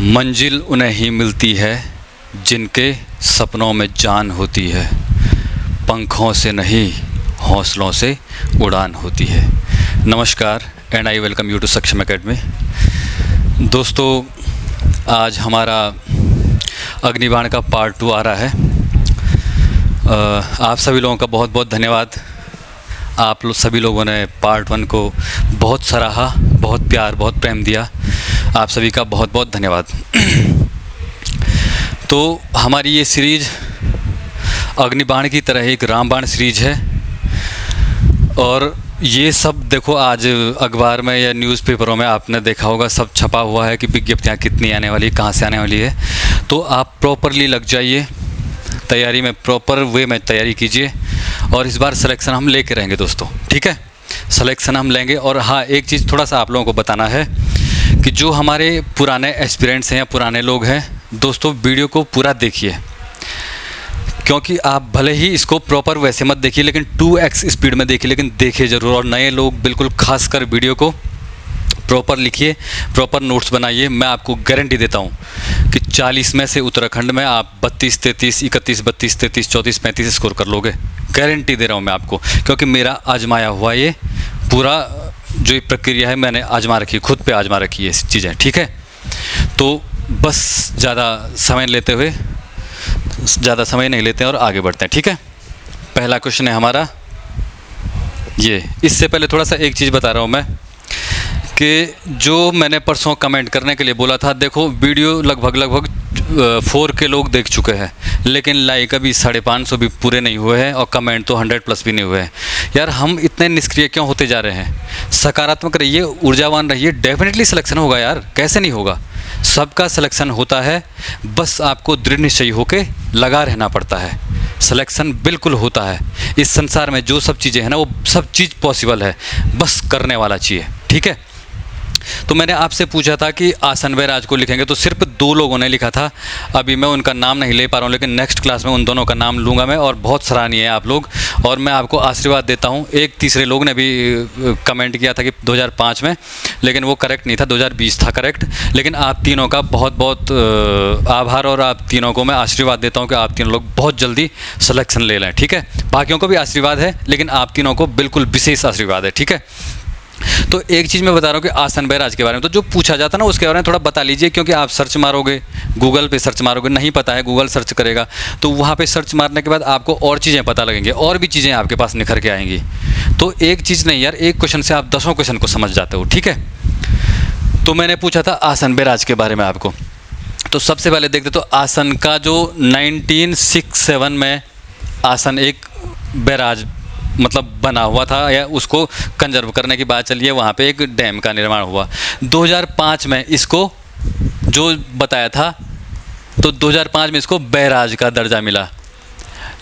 मंजिल उन्हें ही मिलती है जिनके सपनों में जान होती है, पंखों से नहीं हौसलों से उड़ान होती है। नमस्कार and I welcome you to Saksham Academy. दोस्तों, आज हमारा अग्निबाण का पार्ट 2 आ रहा है। आप सभी लोगों का बहुत बहुत धन्यवाद। आप सभी लोगों ने पार्ट 1 को बहुत सराहा, बहुत प्यार, बहुत प्रेम दिया। आप सभी का बहुत बहुत धन्यवाद। तो हमारी ये सीरीज़ अग्निबाण की तरह एक रामबाण सीरीज है। और ये सब देखो, आज अखबार में या न्यूज़पेपरों में आपने देखा होगा, सब छपा हुआ है कि विज्ञप्तियाँ कितनी आने वाली है, कहाँ से आने वाली है। तो आप प्रॉपरली लग जाइए तैयारी में, प्रॉपर वे में तैयारी कीजिए। और इस बार सिलेक्शन हम लेके रहेंगे दोस्तों, ठीक है? सिलेक्शन हम लेंगे। और हाँ, एक चीज़ थोड़ा सा आप लोगों को बताना है कि जो हमारे पुराने एस्पिरेंट्स हैं या पुराने लोग हैं दोस्तों, वीडियो को पूरा देखिए, क्योंकि आप भले ही इसको प्रॉपर वैसे मत देखिए, लेकिन 2x स्पीड में देखिए, लेकिन देखिए ज़रूर। और नए लोग बिल्कुल खासकर वीडियो को प्रॉपर लिखिए, प्रॉपर नोट्स बनाइए। मैं आपको गारंटी देता हूँ कि 40 में से उत्तराखंड में आप 32, 33, 31, 32, 33, 34, 35 स्कोर कर लोगे। गारंटी दे रहा हूँ मैं आपको, क्योंकि मेरा आजमाया हुआ ये पूरा जो प्रक्रिया है मैंने आजमा रखी, खुद पे आजमा रखी है ये चीज़ें, ठीक है? तो बस ज़्यादा समय नहीं लेते हैं और आगे बढ़ते हैं, ठीक है? पहला क्वेश्चन है हमारा ये। इससे पहले थोड़ा सा एक चीज़ बता रहा हूँ मैं कि जो मैंने परसों कमेंट करने के लिए बोला था, देखो वीडियो लगभग 4K लोग देख चुके हैं, लेकिन लाइक अभी 550 भी पूरे नहीं हुए हैं और कमेंट तो 100+ भी नहीं हुए हैं। यार, हम इतने निष्क्रिय क्यों होते जा रहे हैं? सकारात्मक रहिए, ऊर्जावान रहिए, डेफिनेटली सिलेक्शन होगा यार, कैसे नहीं होगा? सबका सिलेक्शन होता है, बस आपको दृढ़ निश्चयी होकर लगा रहना पड़ता है। सिलेक्शन बिल्कुल होता है। इस संसार में जो सब चीज़ें हैं ना, वो सब चीज़ पॉसिबल है, बस करने वाला चाहिए, ठीक है? तो मैंने आपसे पूछा था कि आसन बैराज को लिखेंगे, तो सिर्फ 2 लोगों ने लिखा था। अभी मैं उनका नाम नहीं ले पा रहा हूँ, लेकिन नेक्स्ट क्लास में उन दोनों का नाम लूँगा मैं। और बहुत सराहनीय है आप लोग, और मैं आपको आशीर्वाद देता हूँ। एक तीसरे लोग ने भी कमेंट किया था कि 2005 में, लेकिन वो करेक्ट नहीं था, 2020 था करेक्ट। लेकिन आप तीनों का बहुत बहुत आभार, और आप तीनों को मैं आशीर्वाद देता हूँ कि आप तीनों लोग बहुत जल्दी सिलेक्शन ले लें, ठीक है? बाकियों को भी आशीर्वाद है, लेकिन आप तीनों को बिल्कुल विशेष आशीर्वाद है, ठीक है? तो एक चीज़ मैं बता रहा हूँ कि आसन बैराज के बारे में, तो जो पूछा जाता है ना उसके बारे में थोड़ा बता लीजिए, क्योंकि आप सर्च मारोगे, गूगल पे सर्च मारोगे, नहीं पता है, गूगल सर्च करेगा, तो वहाँ पे सर्च मारने के बाद आपको और चीज़ें पता लगेंगी, और भी चीज़ें आपके पास निखर के आएंगी। तो एक चीज़ नहीं यार, एक क्वेश्चन से आप 10 क्वेश्चन को समझ जाते हो, ठीक है? तो मैंने पूछा था आसन बैराज के बारे में आपको। तो सबसे पहले देखते तो आसन का जो 1967 में आसन एक बैराज मतलब बना हुआ था, या उसको कंजर्व करने की बात चली है, वहाँ पे एक डैम का निर्माण हुआ। 2005 में इसको जो बताया था, तो 2005 में इसको बैराज का दर्जा मिला।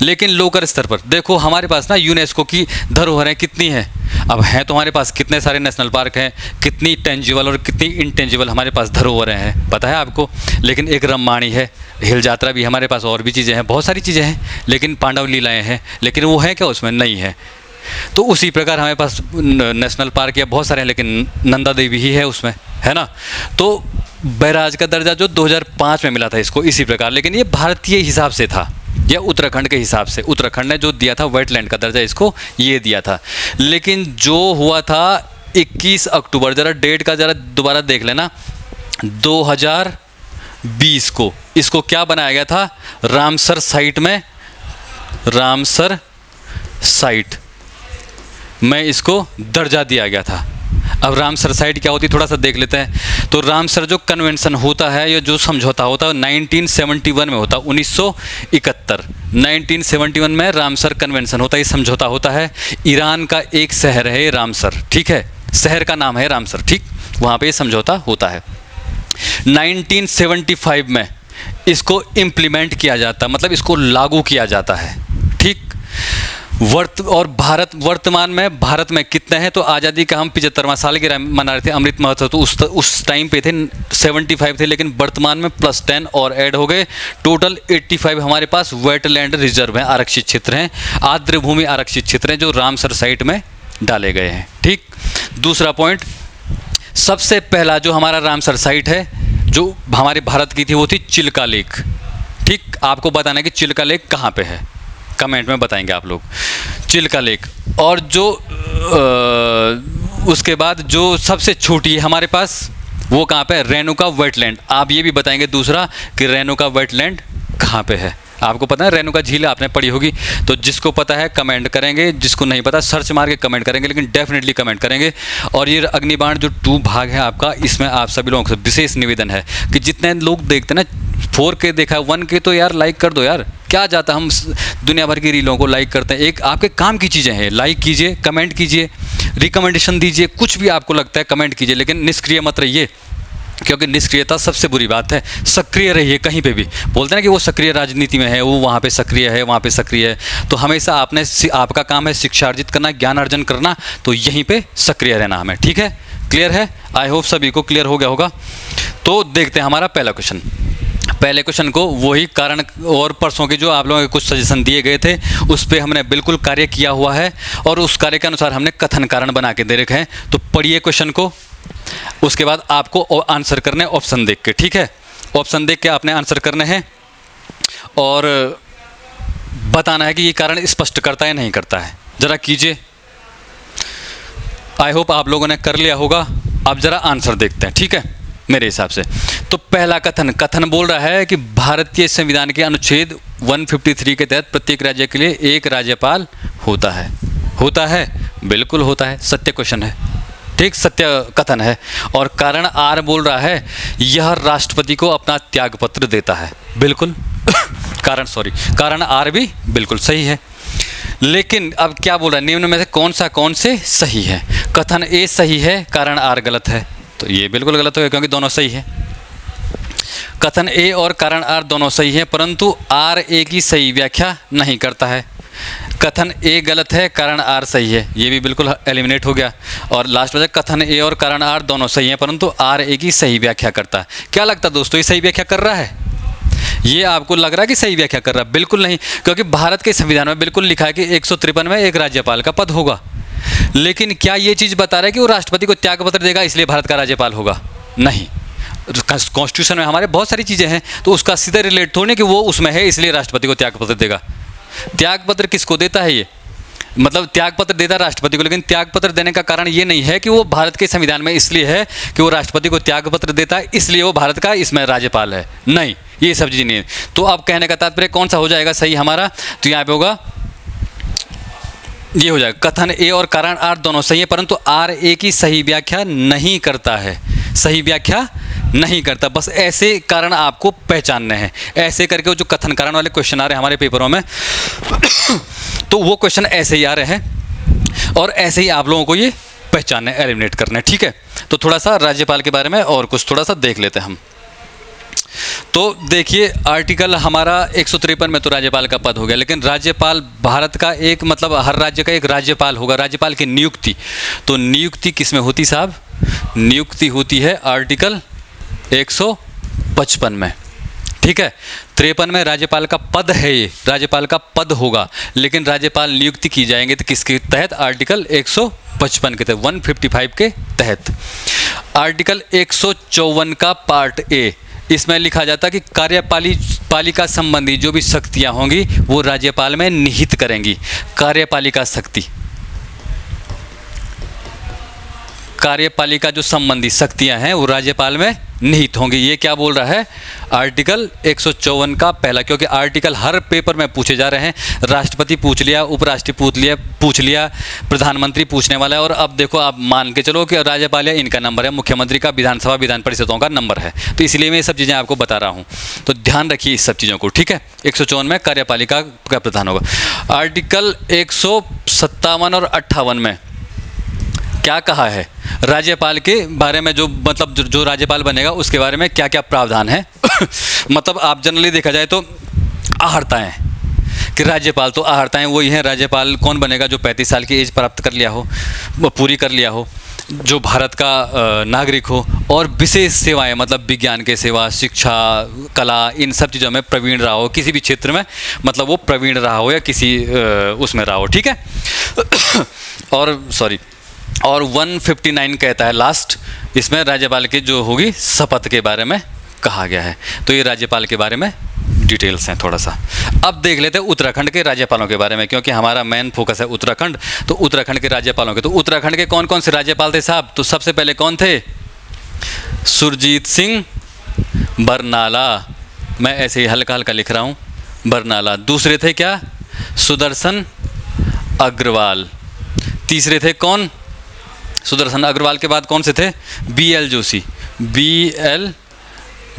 लेकिन लोकल स्तर पर देखो, हमारे पास ना यूनेस्को की धरोहरें कितनी हैं। अब हैं तो हमारे पास कितने सारे नेशनल पार्क हैं, कितनी टेंजिबल और कितनी इनटेंजिबल हमारे पास धरोहरें हैं, पता है आपको? लेकिन एक रामबाणी है, हिल यात्रा भी हमारे पास, और भी चीज़ें हैं, बहुत सारी चीज़ें हैं, लेकिन पांडव लीलाएँ हैं, लेकिन वो हैं क्या उसमें? नहीं है। तो उसी प्रकार हमारे पास नेशनल पार्क या बहुत सारे हैं, लेकिन नंदा देवी ही है उसमें, है ना? तो बैराज का दर्जा जो 2005 में मिला था इसको, इसी प्रकार, लेकिन ये भारतीय हिसाब से था या उत्तराखंड के हिसाब से। उत्तराखंड ने जो दिया था वेटलैंड का दर्जा, इसको ये दिया था। लेकिन जो हुआ था 21 अक्टूबर, ज़रा डेट का ज़रा दोबारा देख लेना, 2020 को इसको क्या बनाया गया था? रामसर साइट में, रामसर साइट में इसको दर्जा दिया गया था। अब रामसर साइट क्या होती है थोड़ा सा देख लेते हैं। तो रामसर जो कन्वेंशन होता है या जो समझौता होता है 1971 में होता है, 1971 1971 में रामसर कन्वेंशन होता है, ये समझौता होता है। ईरान का एक शहर है रामसर, ठीक है? शहर का नाम है रामसर, ठीक? वहाँ पे ये समझौता होता है। 1975 में इसको इम्प्लीमेंट किया जाता, मतलब इसको लागू किया जाता है, ठीक? और वर्तमान में भारत में कितने हैं? तो आज़ादी का हम 75वां सालगिरह मना रहे थे, अमृत महोत्सव, तो उस टाइम पे थे 75 थे, लेकिन वर्तमान में +10 और ऐड हो गए, टोटल 85 हमारे पास वेटलैंड रिजर्व हैं, आरक्षित क्षेत्र हैं, आर्द्र भूमि आरक्षित क्षेत्र हैं, जो रामसर साइट में डाले गए हैं, ठीक? दूसरा पॉइंट, सबसे पहला जो हमारा रामसर साइट है जो हमारे भारत की थी वो थी चिल्का लेक। ठीक, आपको बताना है कि चिल्का लेक कहाँ पे है, कमेंट में बताएंगे आप लोग चिल्का लेक। और जो उसके बाद जो सबसे छोटी है हमारे पास वो कहाँ पे है, रेणुका वेटलैंड। आप ये भी बताएंगे दूसरा कि रेणुका वेटलैंड कहाँ पे है। आपको पता है रेणुका झील आपने पढ़ी होगी, तो जिसको पता है कमेंट करेंगे, जिसको नहीं पता सर्च मार के कमेंट करेंगे, लेकिन डेफिनेटली कमेंट करेंगे। और ये अग्निबाण जो 2 भाग है आपका, इसमें आप सभी लोगों से विशेष निवेदन है कि जितने लोग देखते हैं ना 4K देखा है 1K तो यार लाइक कर दो यार, क्या जाता, हम दुनिया भर की रीलों को लाइक करते हैं। एक आपके काम की चीज़ें हैं, लाइक कीजिए, कमेंट कीजिए, रिकमेंडेशन दीजिए, कुछ भी आपको लगता है कमेंट कीजिए, लेकिन निष्क्रिय मत रहिए, क्योंकि निष्क्रियता सबसे बुरी बात है। सक्रिय रहिए, कहीं पे भी बोलते हैं ना कि वो सक्रिय राजनीति में है, वो वहाँ पे सक्रिय है, वहाँ पे सक्रिय है, तो हमेशा आपका काम है शिक्षा अर्जित करना, ज्ञान अर्जन करना, तो यहीं पे सक्रिय रहना हमें। ठीक है, क्लियर है? आई होप सभी को क्लियर हो गया होगा। तो देखते हैं हमारा पहला क्वेश्चन। पहले क्वेश्चन को वही कारण और परसों के जो आप लोगों के कुछ सजेशन दिए गए थे उस पर हमने बिल्कुल कार्य किया हुआ है, और उस कार्य के अनुसार हमने कथन कारण बना के दे रखे हैं। तो पढ़िए क्वेश्चन को, उसके बाद आपको आंसर करने ऑप्शन देख के। ठीक है, ऑप्शन देख के आपने आंसर करने हैं और बताना है कि ये कारण स्पष्ट करता है नहीं करता है। जरा कीजिए, आई होप आप लोगों ने कर लिया होगा। अब जरा आंसर देखते हैं, ठीक है, मेरे हिसाब से। तो पहला कथन बोल रहा है कि भारतीय संविधान के अनुच्छेद 153 के तहत प्रत्येक राज्य के लिए एक राज्यपाल होता है। होता है, बिल्कुल होता है, सत्य क्वेश्चन है, ठीक, सत्य कथन है। और कारण आर बोल रहा है यह राष्ट्रपति को अपना त्याग पत्र देता है, बिल्कुल कारण आर भी बिल्कुल सही है। लेकिन अब क्या बोल रहा है, निम्न में से कौन से सही है? कथन ए सही है, कारण आर गलत है, तो ये बिल्कुल गलत होगा क्योंकि दोनों सही है। कथन ए और कारण आर दोनों सही है, परंतु आर ए की सही व्याख्या नहीं करता है। कथन ए गलत है, कारण आर सही है, ये भी बिल्कुल एलिमिनेट हो गया। और लास्ट में कथन ए और कारण आर दोनों सही हैं, परंतु आर ए की सही व्याख्या करता है। क्या लगता है दोस्तों, ये सही व्याख्या कर रहा है? ये आपको लग रहा है कि सही व्याख्या कर रहा है? बिल्कुल नहीं, क्योंकि भारत के संविधान में बिल्कुल लिखा है कि 153 में एक राज्यपाल का पद होगा। लेकिन क्या ये चीज़ बता रहा है कि वो राष्ट्रपति को त्याग पत्र देगा इसलिए भारत का राज्यपाल होगा? नहीं, कॉन्स्टिट्यूशन में हमारे बहुत सारी चीज़ें हैं, तो उसका सीधा रिलेट थोड़ी कि वो उसमें है इसलिए राष्ट्रपति को त्याग पत्र देगा। त्याग पत्र किसको देता है? ये मतलब त्याग पत्र देता है राष्ट्रपति को, लेकिन त्याग पत्र देने का कारण ये नहीं है कि वो भारत के संविधान में इसलिए है कि वो राष्ट्रपति को त्याग पत्र देता है इसलिए वो भारत का इसमें राज्यपाल है। नहीं, ये सब चीज़ नहीं है। तो अब कहने का तात्पर्य कौन सा हो जाएगा सही हमारा? तो यहाँ पे होगा, ये हो जाएगा कथन ए और कारण आर दोनों सही है, परंतु आर ए की सही व्याख्या नहीं करता है। सही व्याख्या नहीं करता, बस ऐसे कारण आपको पहचानने हैं। ऐसे करके जो कथन कारण वाले क्वेश्चन आ रहे हैं हमारे पेपरों में तो वो क्वेश्चन ऐसे ही आ रहे हैं और ऐसे ही आप लोगों को ये पहचानने, एलिमिनेट करने। ठीक है, तो थोड़ा सा राज्यपाल के बारे में और कुछ थोड़ा सा देख लेते हैं हम। तो देखिए, आर्टिकल हमारा 153 में तो राज्यपाल का पद हो गया, लेकिन राज्यपाल भारत का एक, मतलब हर राज्य का एक राज्यपाल होगा। राज्यपाल की नियुक्ति, तो नियुक्ति किस में होती साहब? नियुक्ति होती है आर्टिकल 155 में। ठीक है, 53 में राज्यपाल का पद है, ये राज्यपाल का पद होगा, लेकिन राज्यपाल नियुक्ति की जाएंगे तो किसके तहत? आर्टिकल 155 के तहत, 155 के तहत। आर्टिकल 154 का पार्ट ए, इसमें लिखा जाता है कि कार्यपालिका संबंधी जो भी शक्तियां होंगी वो राज्यपाल में निहित करेंगी। कार्यपालिका शक्ति, कार्यपालिका जो संबंधी शक्तियां हैं वो राज्यपाल में निहित होंगी। ये क्या बोल रहा है? आर्टिकल 154 का पहला, क्योंकि आर्टिकल हर पेपर में पूछे जा रहे हैं। राष्ट्रपति पूछ लिया, उपराष्ट्रपति पूछ लिया, प्रधानमंत्री पूछने वाला है, और अब देखो आप मान के चलो कि राज्यपाल या इनका नंबर है, मुख्यमंत्री का, विधानसभा विधान परिषदों का नंबर है। तो इसलिए मैं ये सब चीज़ें आपको बता रहा हूँ, तो ध्यान रखिए इस सब चीज़ों को। ठीक है, 154 में कार्यपालिका का प्रधान होगा। आर्टिकल 157 और 58 में क्या कहा है राज्यपाल के बारे में? जो मतलब जो राज्यपाल बनेगा उसके बारे में क्या क्या प्रावधान है मतलब आप जनरली देखा जाए तो आहर्ताएं कि राज्यपाल, तो आहर्ताएं वही हैं। राज्यपाल कौन बनेगा? जो 35 साल की एज प्राप्त कर लिया हो, पूरी कर लिया हो, जो भारत का नागरिक हो, और विशेष सेवाएं मतलब विज्ञान के सेवा, शिक्षा, कला, इन सब चीज़ों में प्रवीण रहा हो, किसी भी क्षेत्र में मतलब वो प्रवीण रहा हो या किसी उसमें रहा हो। ठीक है और 159 कहता है लास्ट, इसमें राज्यपाल की जो होगी शपथ के बारे में कहा गया है। तो ये राज्यपाल के बारे में डिटेल्स हैं थोड़ा सा। अब देख लेते हैं उत्तराखंड के राज्यपालों के बारे में, क्योंकि हमारा मेन फोकस है उत्तराखंड। तो उत्तराखंड के राज्यपालों के, तो उत्तराखंड के कौन कौन से राज्यपाल थे साहब? तो सबसे पहले कौन थे? सुरजीत सिंह बरनाला, मैं ऐसे ही हल्का हल्का लिख रहा हूँ, बरनाला। दूसरे थे क्या? सुदर्शन अग्रवाल। तीसरे थे कौन? सुदर्शन अग्रवाल के बाद कौन से थे? BL Joshi, BL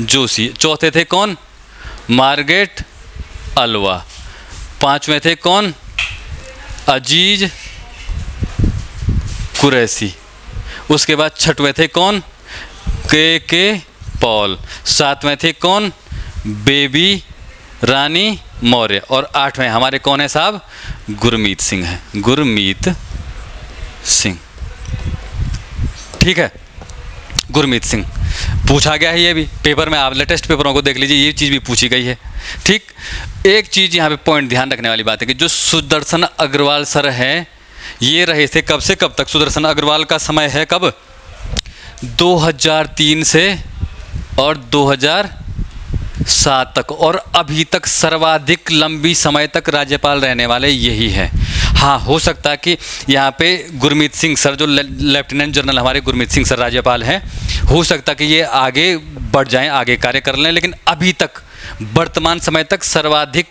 Joshi. चौथे थे कौन? मार्गरेट अलवा। पांचवें थे कौन? अजीज कुरैशी। उसके बाद छठवें थे कौन? के पॉल। सातवें थे कौन? बेबी रानी मौर्य। और आठवें हमारे कौन है साहब? गुरमीत सिंह है, गुरमीत सिंह। ठीक है, गुरमीत सिंह पूछा गया है, ये भी पेपर में, आप लेटेस्ट पेपरों को देख लीजिए, ये चीज़ भी पूछी गई है। ठीक, एक चीज़ यहाँ पे पॉइंट ध्यान रखने वाली बात है कि जो सुदर्शन अग्रवाल सर हैं, ये रहे थे कब से कब तक? सुदर्शन अग्रवाल का समय है कब? 2003 से और 2007 तक, और अभी तक सर्वाधिक लंबी समय तक राज्यपाल रहने वाले यही हैं। हाँ, हो सकता है कि यहाँ पे गुरमीत सिंह सर, जो लेफ्टिनेंट जनरल हमारे गुरमीत सिंह सर राज्यपाल हैं, हो सकता है कि ये आगे बढ़ जाएं, आगे कार्य कर लें, लेकिन अभी तक वर्तमान समय तक सर्वाधिक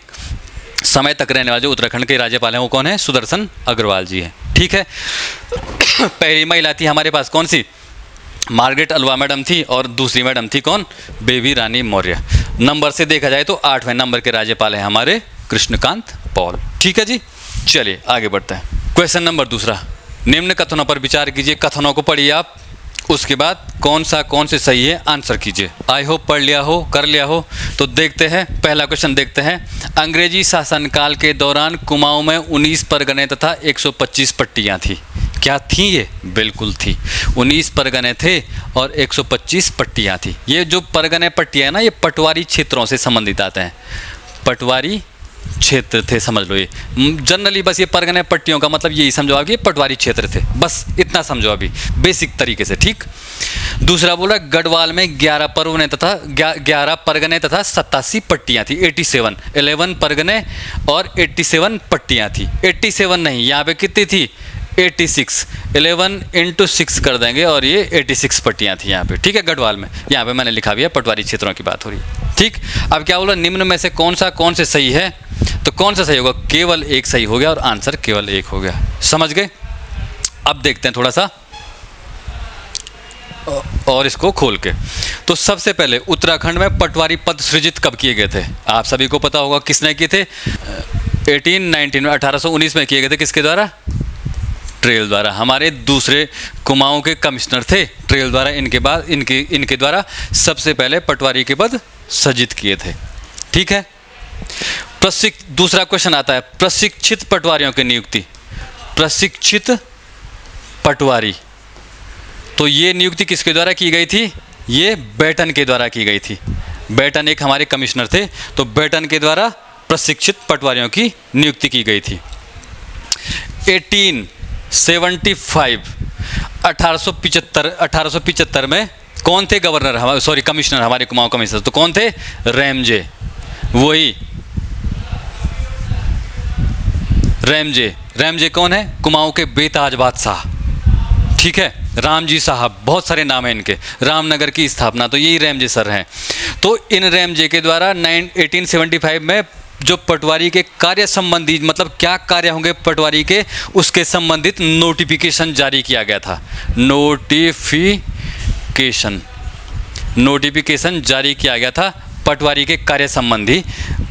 समय तक रहने वाले जो उत्तराखंड के राज्यपाल हैं वो कौन है? सुदर्शन अग्रवाल जी हैं। ठीक है, पहली महिला थी हमारे पास कौन सी? मार्गरेट अलवा मैडम थी, और दूसरी मैडम थी कौन? बेबी रानी मौर्य। नंबर से देखा जाए तो 8वें नंबर के राज्यपाल हैं हमारे कृष्णकांत पॉल। ठीक है जी, चलिए आगे बढ़ते हैं। क्वेश्चन नंबर दूसरा, निम्न कथनों पर विचार कीजिए। कथनों को पढ़िए आप, उसके बाद कौन से सही है आंसर कीजिए। आई होप पढ़ लिया हो, कर लिया हो। तो देखते हैं, पहला क्वेश्चन देखते हैं। अंग्रेजी शासनकाल के दौरान कुमाऊं में 19 परगने तथा 125 पट्टियाँ थी। क्या थी ये? बिल्कुल थी। 19 परगने थे और 125 पट्टियाँ थी। ये जो परगने पट्टियाँ हैं ना, ये पटवारी क्षेत्रों से संबंधित आते हैं। पटवारी क्षेत्र थे, समझ लो। ये जनरली बस ये परगने पट्टियों का मतलब यही समझो आप कि ये पटवारी क्षेत्र थे, बस इतना समझो अभी बेसिक तरीके से। ठीक, दूसरा बोला गढ़वाल में 11 परगने तथा 87 पट्टियाँ थी। 87, 11 परगने और 87 पट्टियाँ थी। 87 नहीं, यहाँ पे कितनी थी? 86। 11 × 6 कर देंगे और ये 86 पट्टियाँ थी यहाँ पे। ठीक है, गढ़वाल में। यहाँ पे मैंने लिखा भी है, पटवारी क्षेत्रों की बात हो रही है। ठीक, अब क्या बोला? निम्न में से कौन से सही है? तो कौन सा सही होगा? केवल एक सही हो गया और आंसर केवल एक हो गया। समझ गए? अब देखते हैं थोड़ा सा और इसको खोल के। तो सबसे पहले उत्तराखंड में पटवारी पद सृजित कब किए गए थे? आप सभी को पता होगा किसने किए थे? 1819 में किए गए थे। किसके द्वारा? ट्रेल द्वारा। हमारे दूसरे कुमाऊं के कमिश्नर थे ट्रेल द्वारा। इनके बाद इनके द्वारा सबसे पहले पटवारी के पद सृजित किए थे। ठीक है, दूसरा क्वेश्चन आता है, प्रशिक्षित पटवारियों की नियुक्ति। प्रशिक्षित पटवारी, तो ये नियुक्ति किसके द्वारा की गई थी? ये बेटन के द्वारा की गई थी। बेटन एक हमारे कमिश्नर थे, तो बेटन के द्वारा प्रशिक्षित पटवारियों की नियुक्ति की गई थी। 1875 में कौन थे गवर्नर हमारे, सॉरी कमिश्नर, हमारे कुमाऊं कमिश्नर? तो कौन थे? रैमजे। वही रैमजे कौन है? कुमाऊं के बेताज बादशाह। ठीक है, रामजी साहब, बहुत सारे नाम हैं इनके। रामनगर की स्थापना, तो यही रैमजे सर हैं। तो इन रैमजे के द्वारा 1875 में जो पटवारी के कार्य संबंधी, मतलब क्या कार्य होंगे पटवारी के, उसके संबंधित नोटिफिकेशन जारी किया गया था। नोटिफिकेशन जारी किया गया था पटवारी के कार्य संबंधी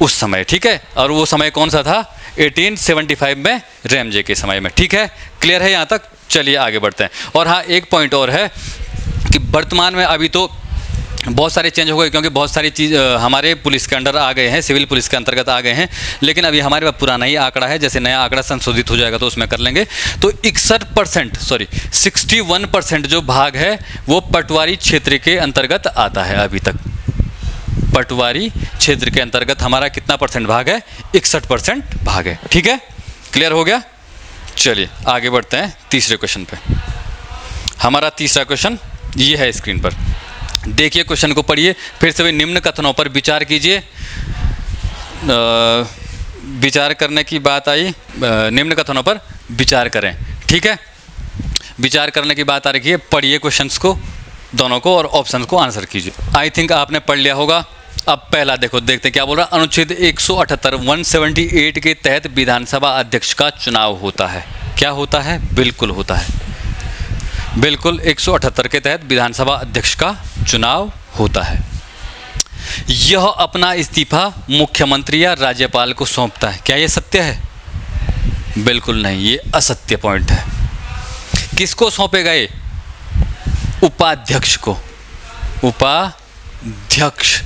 उस समय। ठीक है, और वो समय कौन सा था? 1875 में रैमजे के समय में। ठीक है, क्लियर है यहाँ तक? चलिए आगे बढ़ते हैं। और हाँ, एक पॉइंट और है कि वर्तमान में अभी तो बहुत सारे चेंज हो गए, क्योंकि बहुत सारी चीज़ हमारे पुलिस के अंडर आ गए हैं, सिविल पुलिस के अंतर्गत आ गए हैं। लेकिन अभी हमारे पास पुराना ही आंकड़ा है, जैसे नया आंकड़ा संशोधित हो जाएगा तो उसमें कर लेंगे। तो 61% जो भाग है वो पटवारी क्षेत्र के अंतर्गत आता है। अभी तक पटवारी क्षेत्र के अंतर्गत हमारा कितना परसेंट भाग है? 61% भाग है। ठीक है, क्लियर हो गया? चलिए आगे बढ़ते हैं तीसरे क्वेश्चन पे। हमारा तीसरा क्वेश्चन ये है स्क्रीन पर। देखिए क्वेश्चन को पढ़िए, फिर से निम्न कथनों पर विचार कीजिए। विचार करने की बात आई, निम्न कथनों पर विचार करें, ठीक है। विचार करने की बात आ रही है, पढ़िए क्वेश्चंस को दोनों को और ऑप्शंस को आंसर कीजिए। आई थिंक आपने पढ़ लिया होगा। अब पहला देखो, देखते हैं क्या बोल रहा है। अनुच्छेद 178 178 के तहत विधानसभा अध्यक्ष का चुनाव होता है। क्या होता है? बिल्कुल होता है, बिल्कुल 178 के तहत विधानसभा अध्यक्ष का चुनाव होता है। यह अपना इस्तीफा मुख्यमंत्री या राज्यपाल को सौंपता है। क्या यह सत्य है? बिल्कुल नहीं, ये असत्य पॉइंट है। किसको सौंपेगा ये? उपाध्यक्ष को। उपाध्यक्ष,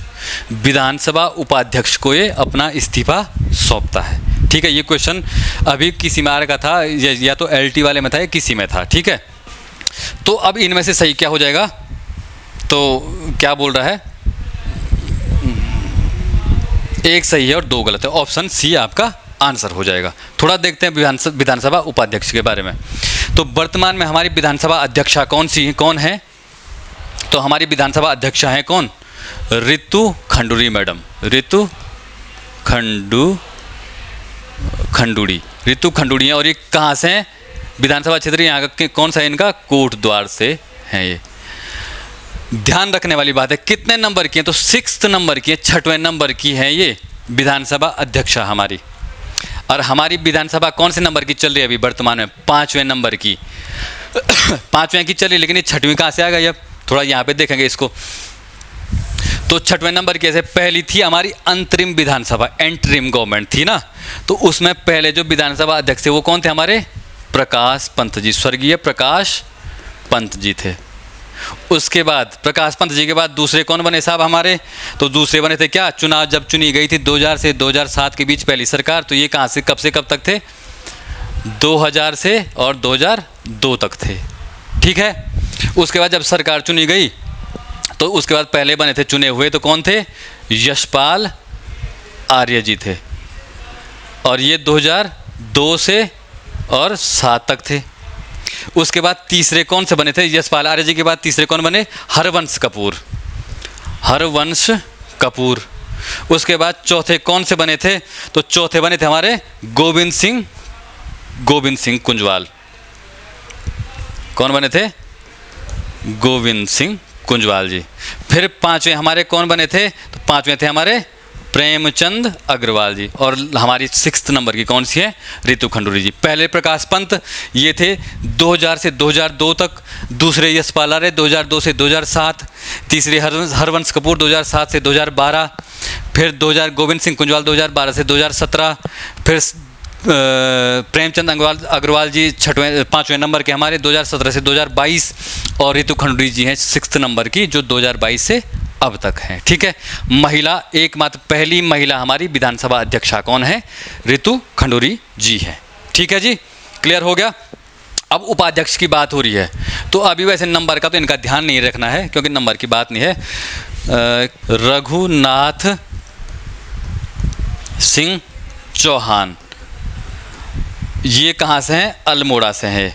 विधानसभा उपाध्यक्ष को ये अपना इस्तीफा सौंपता है, ठीक है। ये क्वेश्चन अभी किसी में आ रखा था, या तो LT वाले में था या किसी में था, ठीक है। तो अब इनमें से सही क्या हो जाएगा? तो क्या बोल रहा है? एक सही है और दो गलत है। ऑप्शन सी आपका आंसर हो जाएगा। थोड़ा देखते हैं विधानसभा उपाध्यक्ष के बारे में। तो वर्तमान में हमारी विधानसभा अध्यक्षा कौन है? तो हमारी विधानसभा अध्यक्षा हैं कौन? ऋतु खंडूरी मैडम। ऋतु खंडूरी है। और ये कहाँ से हैं? विधानसभा क्षेत्र यहाँ का कौन सा है इनका? कोटद्वार से हैं ये। ध्यान रखने वाली बात है, कितने नंबर की है? तो 6th नंबर की है, 6वें नंबर की है ये विधानसभा अध्यक्षा हमारी। और हमारी विधानसभा कौन से नंबर की चल रही है अभी वर्तमान में? 5वें नंबर की। 5वें की चल रही, लेकिन ये 6वीं कहाँ से आ गई? अब थोड़ा यहाँ पे देखेंगे इसको। तो 6वें नंबर की ऐसे पहली थी हमारी अंतरिम विधानसभा, एंटरिम गवर्नमेंट थी ना। तो उसमें पहले जो विधानसभा अध्यक्ष थे वो कौन थे? हमारे प्रकाश पंत जी, स्वर्गीय प्रकाश पंत जी थे। उसके बाद प्रकाश पंत जी के बाद दूसरे कौन बने साहब हमारे? तो दूसरे बने थे क्या? चुनाव जब चुनी गई थी 2000 से 2007 के बीच पहली सरकार। तो ये कहाँ से कब तक थे? 2000 से और 2002 तक थे, ठीक है। उसके बाद जब सरकार चुनी गई तो उसके बाद पहले बने थे चुने हुए, तो कौन थे? यशपाल आर्य जी थे। और ये 2002 से और 7 तक थे। उसके बाद तीसरे कौन से बने थे? यशपाल आर्य जी के बाद तीसरे कौन बने? हरवंश कपूर। उसके बाद चौथे कौन से बने थे? तो चौथे बने थे हमारे गोविंद सिंह कुंजवाल। कौन बने थे? गोविंद सिंह कुंजवाल जी। फिर पांचवें हमारे कौन बने थे? तो पांचवें थे हमारे प्रेमचंद अग्रवाल जी। और हमारी 6th नंबर की कौन सी है? ऋतु खंडूरी जी। पहले प्रकाश पंत ये थे 2000 से 2002 तक। दूसरे यशपाल आर्य 2002 से 2007। तीसरे हरवंश कपूर 2007 से 2012। फिर गोविंद सिंह कुंजवाल 2012 से 2017। फिर प्रेमचंद अग्रवाल जी 5वें नंबर के हमारे 2017 से 2022। और ऋतु खंडूरी जी हैं 6th नंबर की, जो 2022 से अब तक है, ठीक है। महिला एकमात्र पहली महिला हमारी विधानसभा अध्यक्षा कौन है? ऋतु खंडूरी जी है, ठीक है जी। क्लियर हो गया। अब उपाध्यक्ष की बात हो रही है, तो अभी वैसे नंबर का तो इनका ध्यान नहीं रखना है क्योंकि नंबर की बात नहीं है। रघुनाथ सिंह चौहान, ये कहाँ से हैं? अल्मोड़ा से हैं।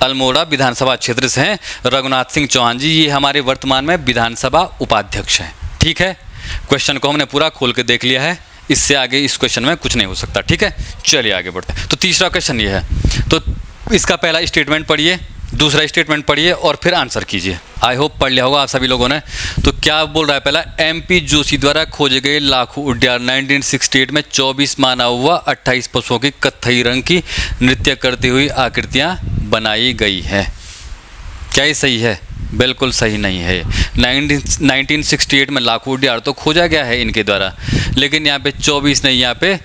अल्मोड़ा विधानसभा क्षेत्र से हैं रघुनाथ सिंह चौहान जी। ये हमारे वर्तमान में विधानसभा उपाध्यक्ष हैं, ठीक है। क्वेश्चन को हमने पूरा खोल के देख लिया है, इससे आगे इस क्वेश्चन में कुछ नहीं हो सकता, ठीक है। चलिए आगे बढ़ते हैं। तो तीसरा क्वेश्चन ये है, तो इसका पहला स्टेटमेंट पढ़िए, दूसरा स्टेटमेंट पढ़िए और फिर आंसर कीजिए। आई होप पढ़ लिया होगा आप सभी लोगों ने। तो क्या बोल रहा है पहला? MP जोशी द्वारा खोजे गए लाखों उद्यान 1968 में 24 मानव व 28 पशुओं की कत्थई रंग की नृत्य करती हुई आकृतियां बनाई गई है। क्या ये सही है? बिल्कुल सही नहीं है। 1968 में लाखों उद्यान तो खोजा गया है इनके द्वारा, लेकिन यहाँ पे 24 नहीं, यहाँ पे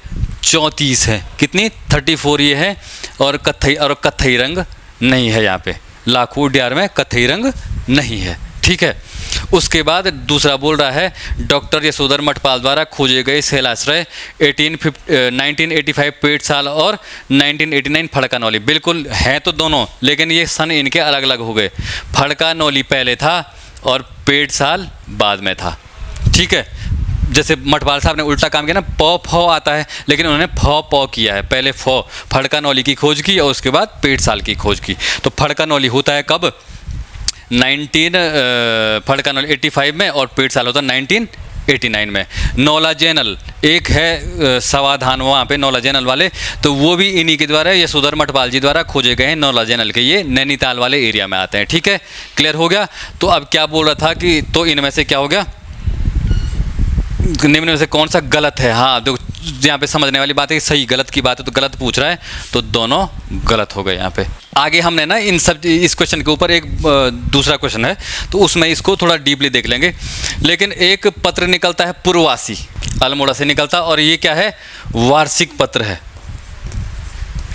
34 है। कितनी? 34 ये है। और कत्थई रंग नहीं है, यहाँ पे लाखों उद्यान में कत्थई रंग नहीं है, ठीक है। उसके बाद दूसरा बोल रहा है डॉक्टर यशोधर मठपाल द्वारा खोजे गए शैलाश्रय 1985 पेटशाल और 1989 फड़कानौली। बिल्कुल है तो दोनों, लेकिन ये सन इनके अलग अलग हो गए। फड़कानौली पहले था और पेटशाल बाद में था, ठीक है। जैसे मठपाल साहब ने उल्टा काम किया ना, फ आता है, लेकिन उन्होंने फ किया है। पहले फड़कानौली की खोज की और उसके बाद पेटशाल की खोज की। तो फड़कानौली होता है कब? 1985 में और पेट साल होता है 1989 में। नौलाजेनल एक है समाधान वहाँ पे नौलाजेनल वाले, तो वो भी इन्हीं के द्वारा यशोधर मठपाल जी द्वारा खोजे गए हैं नौलाजेनल के, ये नैनीताल वाले एरिया में आते हैं। ठीक है, क्लियर हो गया। तो अब क्या बोल रहा था कि तो इनमें से क्या हो गया, निम्न में से कौन सा गलत है। हाँ देखो यहाँ पे समझने वाली बात है, सही गलत की बात है तो गलत पूछ रहा है, तो दोनों गलत हो गए यहाँ पे। आगे हमने ना इन सब इस क्वेश्चन के ऊपर एक दूसरा क्वेश्चन है, तो उसमें इसको थोड़ा डीपली देख लेंगे। लेकिन एक पत्र निकलता है पूर्ववासी, अल्मोड़ा से निकलता, और ये क्या है, वार्षिक पत्र है।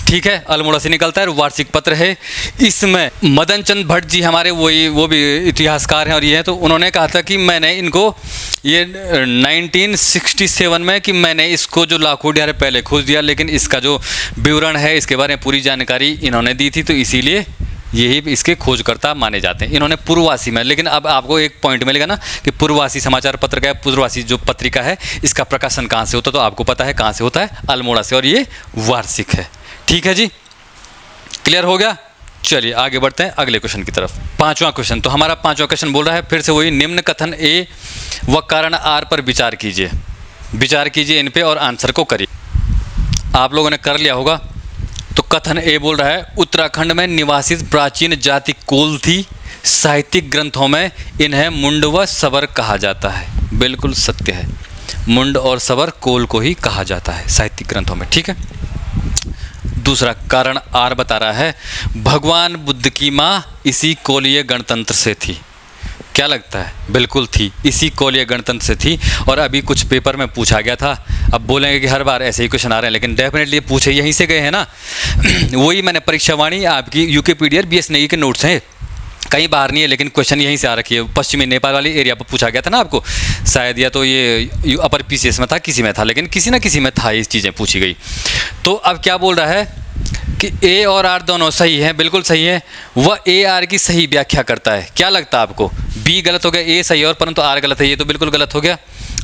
ठीक है, अल्मोड़ा से निकलता है, वार्षिक पत्र है। इसमें मदन चंद भट्ट जी हमारे वो भी इतिहासकार हैं और ये हैं, तो उन्होंने कहा था कि मैंने इनको ये 1967 में कि मैंने इसको जो लाखों डियारे पहले खोज दिया, लेकिन इसका जो विवरण है इसके बारे में पूरी जानकारी इन्होंने दी थी, तो इसीलिए यही इसके खोजकर्ता माने जाते हैं। इन्होंने पूर्ववासी में, लेकिन अब आपको एक पॉइंट मिलेगा ना कि पूर्ववासी समाचार पत्र का, पूर्ववासी जो पत्रिका है इसका प्रकाशन कहाँ से होता है, तो आपको पता है कहाँ से होता है, अल्मोड़ा से, और ये वार्षिक है। ठीक है जी, क्लियर हो गया। चलिए आगे बढ़ते हैं अगले क्वेश्चन की तरफ। पांचवा क्वेश्चन, तो हमारा पांचवा क्वेश्चन बोल रहा है फिर से वही, निम्न कथन ए व कारण आर पर विचार कीजिए, विचार कीजिए इन पे और आंसर को करिए। आप लोगों ने कर लिया होगा। तो कथन ए बोल रहा है, उत्तराखंड में निवासित प्राचीन जाति कोल थी, साहित्यिक ग्रंथों में इन्हें मुंड व सबर कहा जाता है। बिल्कुल सत्य है, मुंड और सबर कोल को ही कहा जाता है साहित्यिक ग्रंथों में। ठीक है, दूसरा कारण आर बता रहा है, भगवान बुद्ध की माँ इसी कोलीय गणतंत्र से थी। क्या लगता है, बिल्कुल थी, इसी कोलीय गणतंत्र से थी। और अभी कुछ पेपर में पूछा गया था, अब बोलेंगे कि हर बार ऐसे ही क्वेश्चन आ रहे हैं, लेकिन डेफिनेटली पूछे यहीं से गए हैं ना। वही मैंने परीक्षावाणी आपकी यूकेपीडिया BS नेगी के नोट्स हैं, कहीं बाहर नहीं है, लेकिन क्वेश्चन यहीं से आ रखी है। पश्चिमी नेपाल वाली एरिया पर पूछा गया था ना आपको शायद, या तो ये अपर PCS में था, किसी में था, लेकिन किसी ना किसी में था, ये चीज़ें पूछी गई। तो अब क्या बोल रहा है कि ए और आर दोनों सही हैं, बिल्कुल सही है। वह ए आर की सही व्याख्या करता है। क्या लगता है आपको, बी गलत हो गया, ए सही है और परंतु आर गलत है, ये तो बिल्कुल गलत हो गया,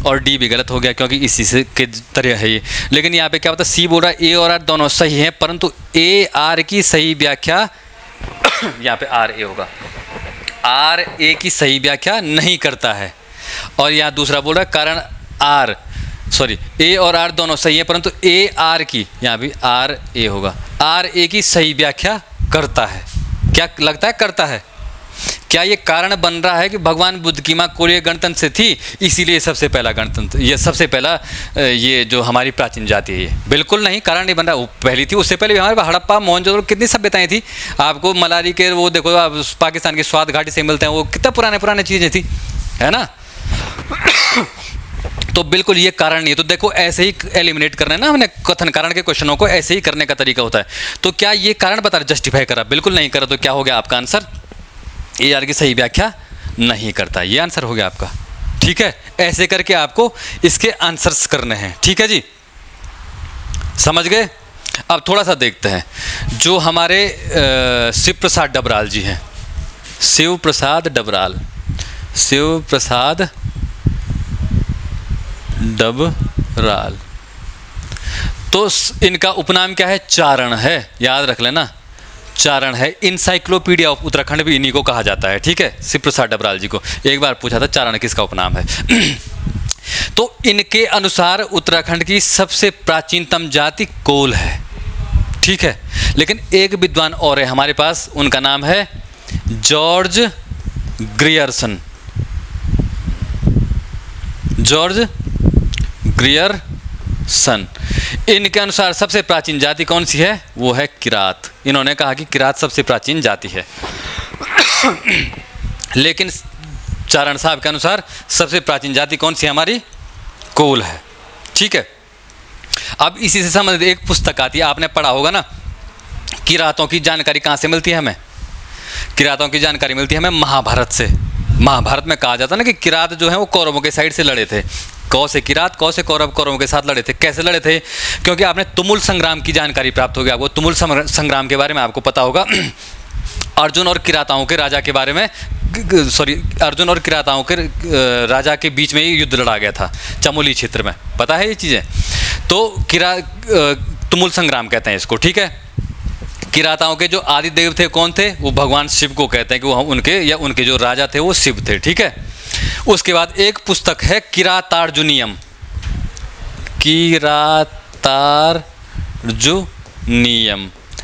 और डी भी गलत हो गया क्योंकि इसी से के तरह है ये। लेकिन यहाँ पे क्या होता है, सी बोल रहा है ए और आर दोनों सही हैं, परंतु ए आर की सही व्याख्या यहाँ पे आर ए होगा, आर ए की सही व्याख्या नहीं करता है। और यहाँ दूसरा बोल रहा है कारण आर, सॉरी ए और आर दोनों सही है, परंतु ए आर की, यहाँ भी आर ए होगा, आर ए की सही व्याख्या करता है। क्या लगता है, करता है। क्या ये कारण बन रहा है कि भगवान बुद्ध की माँ कोलीय गणतंत्र से थी, इसीलिए सबसे पहला गणतंत्र, ये सबसे पहला ये जो हमारी प्राचीन जाति है, ये बिल्कुल नहीं, कारण नहीं बन रहा। वो पहली थी, उससे पहले भी हमारे हड़प्पा मोहनजोदड़ो कितनी सभ्यताएं थी। आपको मलारी के वो देखो, आप पाकिस्तान की स्वाद घाटी से मिलते हैं, वो कितना पुराने चीज़ें थी, है ना। तो बिल्कुल ये कारण नहीं है। तो देखो ऐसे ही एलिमिनेट करना है ना हमने, कथन कारण के क्वेश्चनों को ऐसे ही करने का तरीका होता है। तो क्या ये कारण बता जस्टिफाई करा, बिल्कुल नहीं करा, तो क्या हो गया आपका आंसर, ए आर की सही व्याख्या नहीं करता, ये आंसर हो गया आपका। ठीक है, ऐसे करके आपको इसके आंसर्स करने हैं। ठीक है जी, समझ गए। अब थोड़ा सा देखते हैं, जो हमारे शिव प्रसाद डबराल जी हैं, शिव प्रसाद डबराल, तो इनका उपनाम क्या है, चारण है, याद रख लेना, चारण है। इंसाइक्लोपीडिया ऑफ उत्तराखंड भी इन्हीं को कहा जाता है। ठीक है, शिव प्रसाद डबराल जी को एक बार पूछा था चारण किसका उपनाम है। तो इनके अनुसार उत्तराखंड की सबसे प्राचीनतम जाति कोल है। ठीक है, लेकिन एक विद्वान और है हमारे पास, उनका नाम है जॉर्ज ग्रियर्सन। इनके अनुसार सबसे प्राचीन जाति कौन सी है, वो है किरात। इन्होंने कहा कि किरात सबसे प्राचीन जाति है। लेकिन चारण साहब के अनुसार सबसे प्राचीन जाति कौन सी है, हमारी कोल है। ठीक है, अब इसी से संबंधित एक पुस्तक आती है, आपने पढ़ा होगा ना, किरातों की जानकारी कहाँ से मिलती है हमें, किरातों की जानकारी मिलती है हमें महाभारत से। महाभारत में कहा जाता है ना कि किरात जो है वो कौरवों के साइड से लड़े थे। कौ से किरात, कौ से कौरव, कौरवों के साथ लड़े थे। कैसे लड़े थे, क्योंकि आपने तुमुल संग्राम की जानकारी प्राप्त होगी आपको, तुमुल संग्राम के बारे में आपको पता होगा। अर्जुन और किराताओं के राजा के बारे में, अर्जुन और किराताओं के राजा के बीच में ही युद्ध लड़ा गया था चमोली क्षेत्र में, पता है ये चीज़ें। तो तुमुल संग्राम कहते हैं इसको। ठीक है, किराताओं के जो आदि देव थे कौन थे? वो भगवान शिव को कहते हैं कि वो उनके या उनके जो राजा थे वो शिव थे, ठीक है। उसके बाद एक पुस्तक है किरातार्जुनीयम, किरातार्जुनीयम,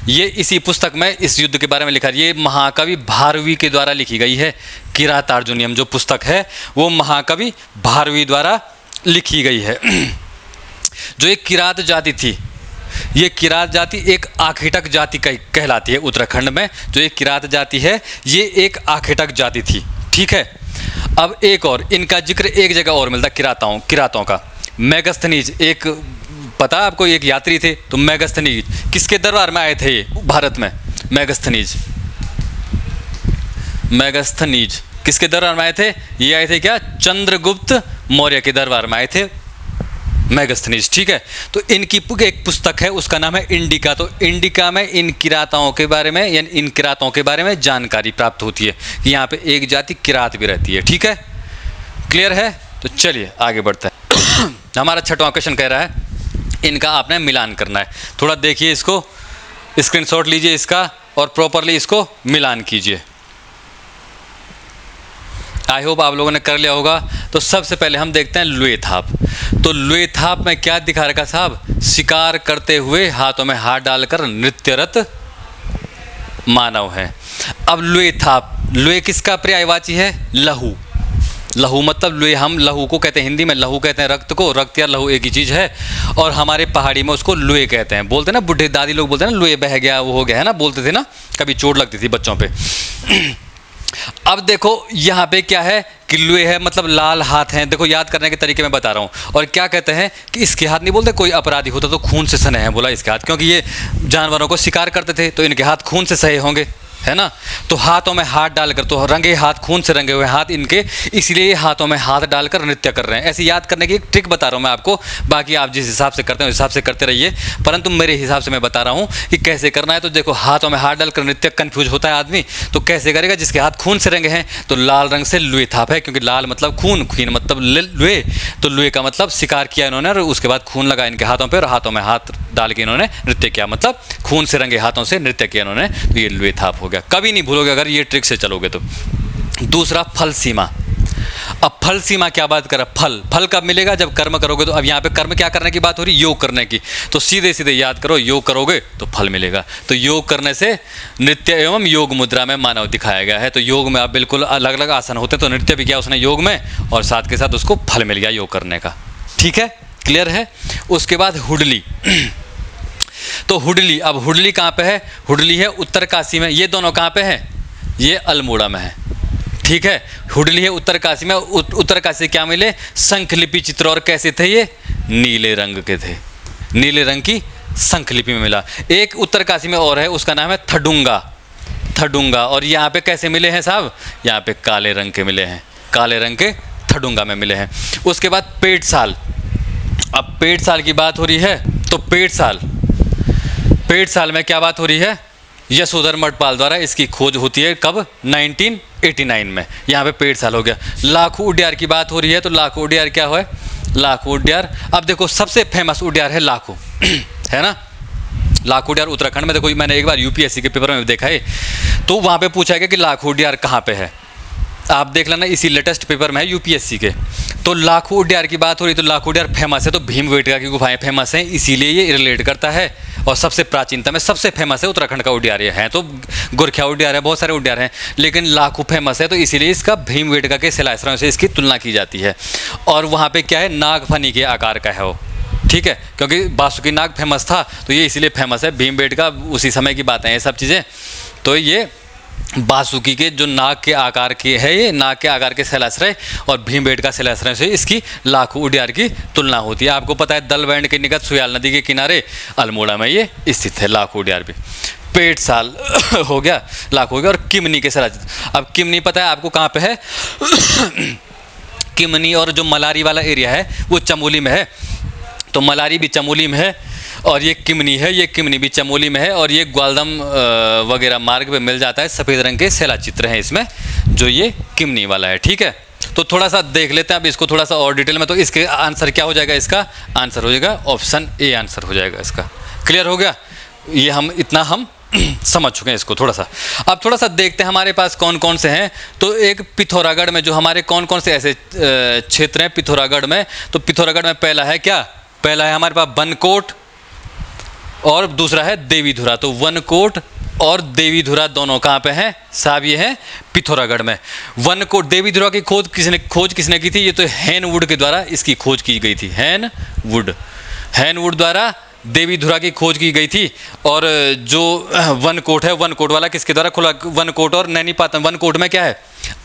ये इसी पुस्तक में इस युद्ध के बारे में लिखा है। ये महाकवि भारवी के द्वारा लिखी गई है। किरातार्जुनीयम जो पुस्तक है वो महाकवि भारवी द्वारा लिखी गई है। जो एक किरात जाति थी, ये किरात जाति एक आखेटक जाति कहलाती है उत्तराखंड में। जो एक किरात जाति है ये एक आखेटक जाति थी, ठीक है। अब एक और इनका जिक्र एक जगह और मिलता है किरातों का। मेगस्थनीज, एक पता आपको, एक यात्री थे, तो मेगस्थनीज किसके दरबार में आए थे ये भारत में? मेगस्थनीज किसके दरबार में आए थे? ये आए थे क्या? चंद्रगुप्त मौर्य के दरबार में आए थे मेगस्थनीज, ठीक है। तो इनकी एक पुस्तक है, उसका नाम है इंडिका। तो इंडिका में इन किराताओं के बारे में या इन किरातों के बारे में जानकारी प्राप्त होती है कि यहाँ पे एक जाति किरात भी रहती है, ठीक है। क्लियर है? तो चलिए आगे बढ़ते हैं। हमारा छठवां क्वेश्चन कह रहा है इनका आपने मिलान करना है। थोड़ा देखिए इसको, स्क्रीनशॉट लीजिए इसका और प्रॉपरली इसको मिलान कीजिए। आई होप आप लोगों ने कर लिया होगा। तो सबसे पहले हम देखते हैं लुएथाप। तो लुएथाप में क्या दिखा रखा साहब? शिकार करते हुए हाथों में हाथ डालकर नृत्यरत मानव है। अब लुएथाप, लुए किसका पर्यायवाची है? लहू। लहू मतलब लुए, हम लहू को कहते हैं, हिंदी में लहू कहते हैं रक्त को, रक्त या लहू एक ही चीज़ है। और हमारे पहाड़ी में उसको लुए कहते हैं। बोलते हैं ना, बुढ़े दादी लोग बोलते हैं ना, लुए बह गया, वो हो गया है ना, बोलते थे ना, कभी चोट लगती थी बच्चों पे। अब देखो यहाँ पे क्या है कि लुए है मतलब लाल हाथ हैं। देखो याद करने के तरीके में बता रहा हूँ। और क्या कहते हैं कि इसके हाथ नहीं बोलते, कोई अपराधी होता तो खून से सने हैं, बोला इसके हाथ, क्योंकि ये जानवरों को शिकार करते थे तो इनके हाथ खून से सहे होंगे, है ना। तो हाथों में हाथ डालकर, तो रंगे हाथ, खून से रंगे हुए हाथ इनके, इसलिए हाथों में हाथ डालकर नृत्य कर रहे हैं। ऐसे याद करने की एक ट्रिक बता रहा हूँ मैं आपको, बाकी आप जिस हिसाब से करते हैं उस हिसाब से करते रहिए, परंतु मेरे हिसाब से मैं बता रहा हूँ कि कैसे करना है। तो देखो हाथों में हाथ डालकर नृत्य, कन्फ्यूज होता है आदमी, तो कैसे करेगा? जिसके हाथ खून से रंगे हैं तो लाल रंग से लुएथाप है, क्योंकि लाल मतलब खून, खून मतलब लुए, तो लुए का मतलब शिकार किया इन्होंने और उसके बाद खून लगा इनके हाथों पर और हाथों में हाथ डाल के इन्होंने नृत्य किया, मतलब खून से रंगे हाथों से नृत्य किया इन्होंने, तो ये लुएथाप हो गया। कभी नहीं भूलोगे अगर ये ट्रिक से चलोगे तो। दूसरा फल सीमा। अब फल सीमा क्या बात कर रहा? फल कब मिलेगा? जब कर्म करोगे। तो अब यहाँ पे कर्म क्या करने की बात हो रही? योग करने की। तो सीधे सीधे याद करो, योग करोगे तो फल मिलेगा। तो योग करने से नृत्य एवं योग मुद्रा में मानव दिखाया गया है। तो योग में आप बिल्कुल अलग अलग आसन होते हैं, तो नृत्य भी किया उसने योग में और साथ के साथ उसको फल मिल गया योग करने का, ठीक है। क्लियर है? उसके बाद हुडली। तो हुडली, अब हुडली कहाँ पे है? हुडली है उत्तरकाशी में। ये दोनों कहाँ पे है? ये अल्मोड़ा में है, ठीक है। हुडली है उत्तरकाशी में। उत्तरकाशी क्या मिले? शंखलिपि चित्र। और कैसे थे ये? नीले रंग के थे, नीले रंग की शंखलिपि में मिला। एक उत्तरकाशी में और है, उसका नाम है थडुंगा। और यहाँ पे कैसे मिले हैं साहब? यहाँ पे काले रंग के मिले हैं, काले रंग के थडुंगा में मिले हैं। उसके बाद पेट साल। अब पेट साल की बात हो रही है, तो पेट साल में क्या बात हो रही है? यशोधर मठपाल द्वारा इसकी खोज होती है। कब? 1989 में। यहाँ पे पेट साल हो गया। लाखू उड्यार की बात हो रही है, तो लाखू उड्यार क्या है? लाखू उड्यार, अब देखो सबसे फेमस उड्यार है लाखू, है ना। लाखू उड्यार उत्तराखंड में। देखो मैंने एक बार यूपीएससी के पेपर में देखा है, तो वहाँ पे पूछा गया कि लाखू उड्यार कहाँ पे है। आप देख लेना, इसी लेटेस्ट पेपर में है यूपीएससी के। तो लाखू उड्यार की बात हो रही, तो लाखू उड्यार फेमस है, तो भीमबेटका की गुफाएं फेमस हैं, इसीलिए ये रिलेट करता है। और सबसे प्राचीनतम है, सबसे फेमस है उत्तराखंड का उड्यार ये है। तो गोरखिया उड्यार है, बहुत सारे उड्यार हैं, लेकिन लाखू फेमस है, तो इसीलिए इसका भीमबेटका के शिलाश्रयों से इसकी तुलना की जाती है। और वहाँ पे क्या है? नागफनी के आकार का है वो, ठीक है, क्योंकि बासुकी नाग फेमस था, तो ये इसीलिए फेमस है। भीमबेटका उसी समय की बातें हैं ये सब चीज़ें। तो ये बासुकी के जो नाग के आकार के है, ये नाग के आकार के शैलाश्रय और भीमबेटका शैलाश्रय से इसकी लाखू उड्यार की तुलना होती है। आपको पता है दलबैंड के निकट सुयाल नदी के किनारे अल्मोड़ा में ये स्थित है लाखू उड्यार भी। पेट साल हो गया, लाखू हो गया। और किमनी के शैलाश्रय। अब किमनी पता है आपको कहाँ पे है? किमनी और जो मलारी वाला एरिया है वो चमोली में है, तो मलारी भी चमोली में है और ये किमनी है, ये किमनी भी चमोली में है। और ये ग्वालदम वगैरह मार्ग पे मिल जाता है। सफ़ेद रंग के शैला चित्र हैं इसमें, जो ये किमनी वाला है, ठीक है। तो थोड़ा सा देख लेते हैं अब इसको थोड़ा सा और डिटेल में। तो इसके आंसर क्या हो जाएगा? इसका आंसर हो जाएगा ऑप्शन ए, आंसर हो जाएगा इसका। क्लियर हो गया? ये हम इतना हम समझ चुके हैं इसको थोड़ा सा। अब थोड़ा सा देखते हैं हमारे पास कौन कौन से हैं। तो एक पिथौरागढ़ में जो हमारे कौन कौन से ऐसे क्षेत्र हैं पिथौरागढ़ में, तो पिथौरागढ़ में पहला है क्या, पहला है हमारे पास वनकोट और दूसरा है देवीधुरा। तो वनकोट और देवीधुरा दोनों कहाँ पे हैं साहब, ये हैं पिथौरागढ़ में। वनकोट देवीधुरा की खोज किसने की थी, ये तो हैनवुड के द्वारा इसकी खोज की गई थी। हैनवुड द्वारा देवीधुरा की खोज की गई थी। और जो वनकोट है, वनकोट वाला किसके द्वारा खुला, वनकोट और नैनीपातन। वनकोट में क्या है,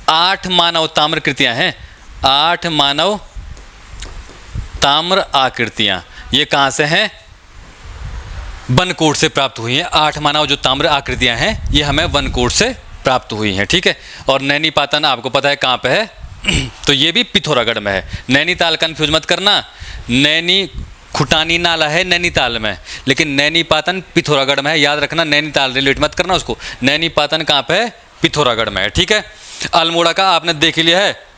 8 मानव ताम्र कृतियाँ हैं, 8 मानव ताम्र आकृतियाँ। ये कहाँ से हैं, वनकोट से प्राप्त हुई हैं। 8 मानव जो ताम्र आकृतियाँ हैं ये हमें वनकोट से प्राप्त हुई हैं, ठीक है। और नैनीपातन आपको पता है कहाँ पे है, तो ये भी पिथौरागढ़ में है। नैनीताल कंफ्यूज मत करना, नैनी खुटानी नाला है नैनीताल में, लेकिन नैनीपातन पिथौरागढ़ में है, याद रखना। नैनीताल रिलेट मत करना उसको, नैनीपातन कहाँ पे है, पिथौरागढ़ में है, ठीक है। अल्मोड़ा का आपने देख लिया है,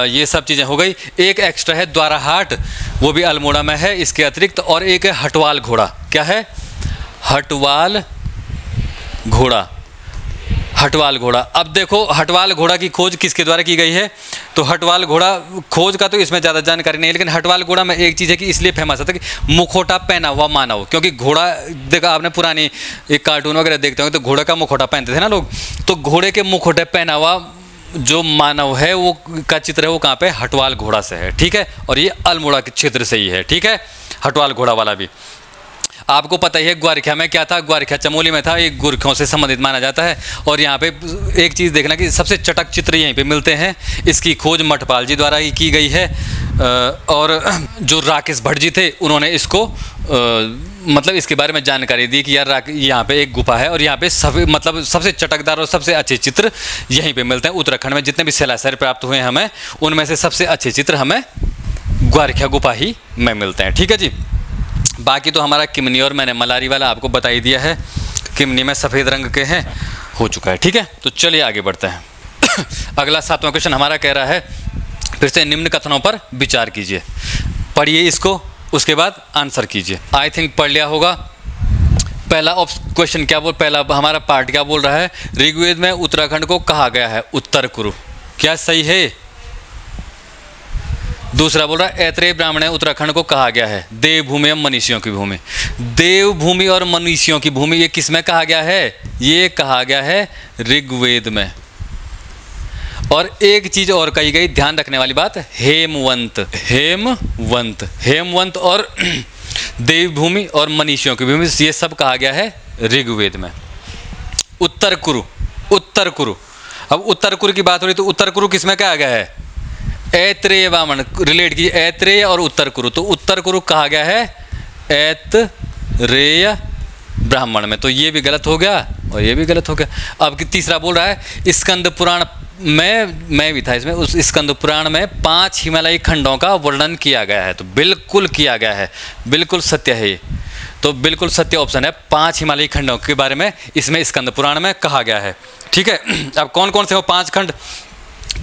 ये सब चीज़ें हो गई। एक एक्स्ट्रा है द्वाराहाट, वो भी अल्मोड़ा में है इसके अतिरिक्त। और एक है हटवाल घोड़ा, क्या है, हटवाल घोड़ा, हटवाल घोड़ा। अब देखो हटवाल घोड़ा की खोज किसके द्वारा की गई है, तो हटवाल घोड़ा खोज का तो इसमें ज़्यादा जानकारी नहीं है, लेकिन हटवाल घोड़ा में एक चीज़ है कि इसलिए फेमस है कि मुखौटा पहना हुआ मानव। क्योंकि घोड़ा देखा आपने पुरानी एक कार्टून वगैरह देखते होंगे तो घोड़े का मुखौटा पहनते थे ना लोग, तो घोड़े के मुखौटे पहना हुआ जो मानव है वो का चित्र है वो कहाँ पे, हटवाल घोड़ा से है, ठीक है। और ये अल्मोड़ा के क्षेत्र से ही है, ठीक है, हटवाल घोड़ा वाला भी। आपको पता ही है ग्वारखिया में क्या था, ग्वारखिया चमोली में था, ये गुरखों से संबंधित माना जाता है। और यहाँ पे एक चीज़ देखना कि सबसे चटक चित्र यहीं पे मिलते हैं। इसकी खोज मठपाल जी द्वारा ही की गई है। और जो राकेश भट्ट जी थे उन्होंने इसको मतलब इसके बारे में जानकारी दी कि यार यहाँ पे एक गुफा है और यहाँ पे सबसे चटकदार और सबसे अच्छे चित्र यहीं पे मिलते हैं। उत्तराखंड में जितने भी शिलाशासर प्राप्त हुए हैं हमें, उनमें से सबसे अच्छे चित्र हमें ग्वारखिया गुफा ही में मिलते हैं, ठीक है जी। बाकी तो हमारा किमनी और मैंने मलारी वाला आपको बता ही दिया है, किमनी में सफ़ेद रंग के हैं, हो चुका है, ठीक है। तो चलिए आगे बढ़ते हैं। अगला 7वां क्वेश्चन हमारा कह रहा है, फिर से निम्न कथनों पर विचार कीजिए। पढ़िए इसको, उसके बाद आंसर कीजिए। आई थिंक पढ़ लिया होगा। पहला क्वेश्चन क्या पहला हमारा पार्ट क्या बोल रहा है, ऋग्वेद में उत्तराखंड को कहा गया है उत्तर कुरु, क्या सही है। दूसरा बोल रहा है ऐत्रेय ब्राह्मण उत्तराखंड को कहा गया है देवभूमि एवं मनीषियों की भूमि। देवभूमि और मनीषियों की भूमि ये किस में कहा गया है, ये कहा गया है ऋग्वेद में। और एक चीज और कही गई, ध्यान रखने वाली बात, हेमवंत और देवभूमि और मनीषियों की भूमि, ये सब कहा गया है ऋग्वेद में। उत्तर कुरु। अब उत्तर कुरु की बात हो रही तो उत्तर कुरु किस में कहा गया है, ऐत्रेय ब्राह्मण रिलेट कीजिए, ऐत्रेय और उत्तर कुरु। तो उत्तर कुरु कहा गया है ऐत्रेय ब्राह्मण में, तो ये भी गलत हो गया और ये भी गलत हो गया। अब तीसरा बोल रहा है स्कंद पुराण में, मैं भी था इसमें, उस स्कंद पुराण में 5 हिमालयी खंडों का वर्णन किया गया है। तो बिल्कुल किया गया है, बिल्कुल सत्य है ये, तो बिल्कुल सत्य ऑप्शन है। 5 हिमालयी खंडों के बारे में इसमें स्कंद पुराण में कहा गया है, ठीक है। अब कौन कौन से हो 5 खंड,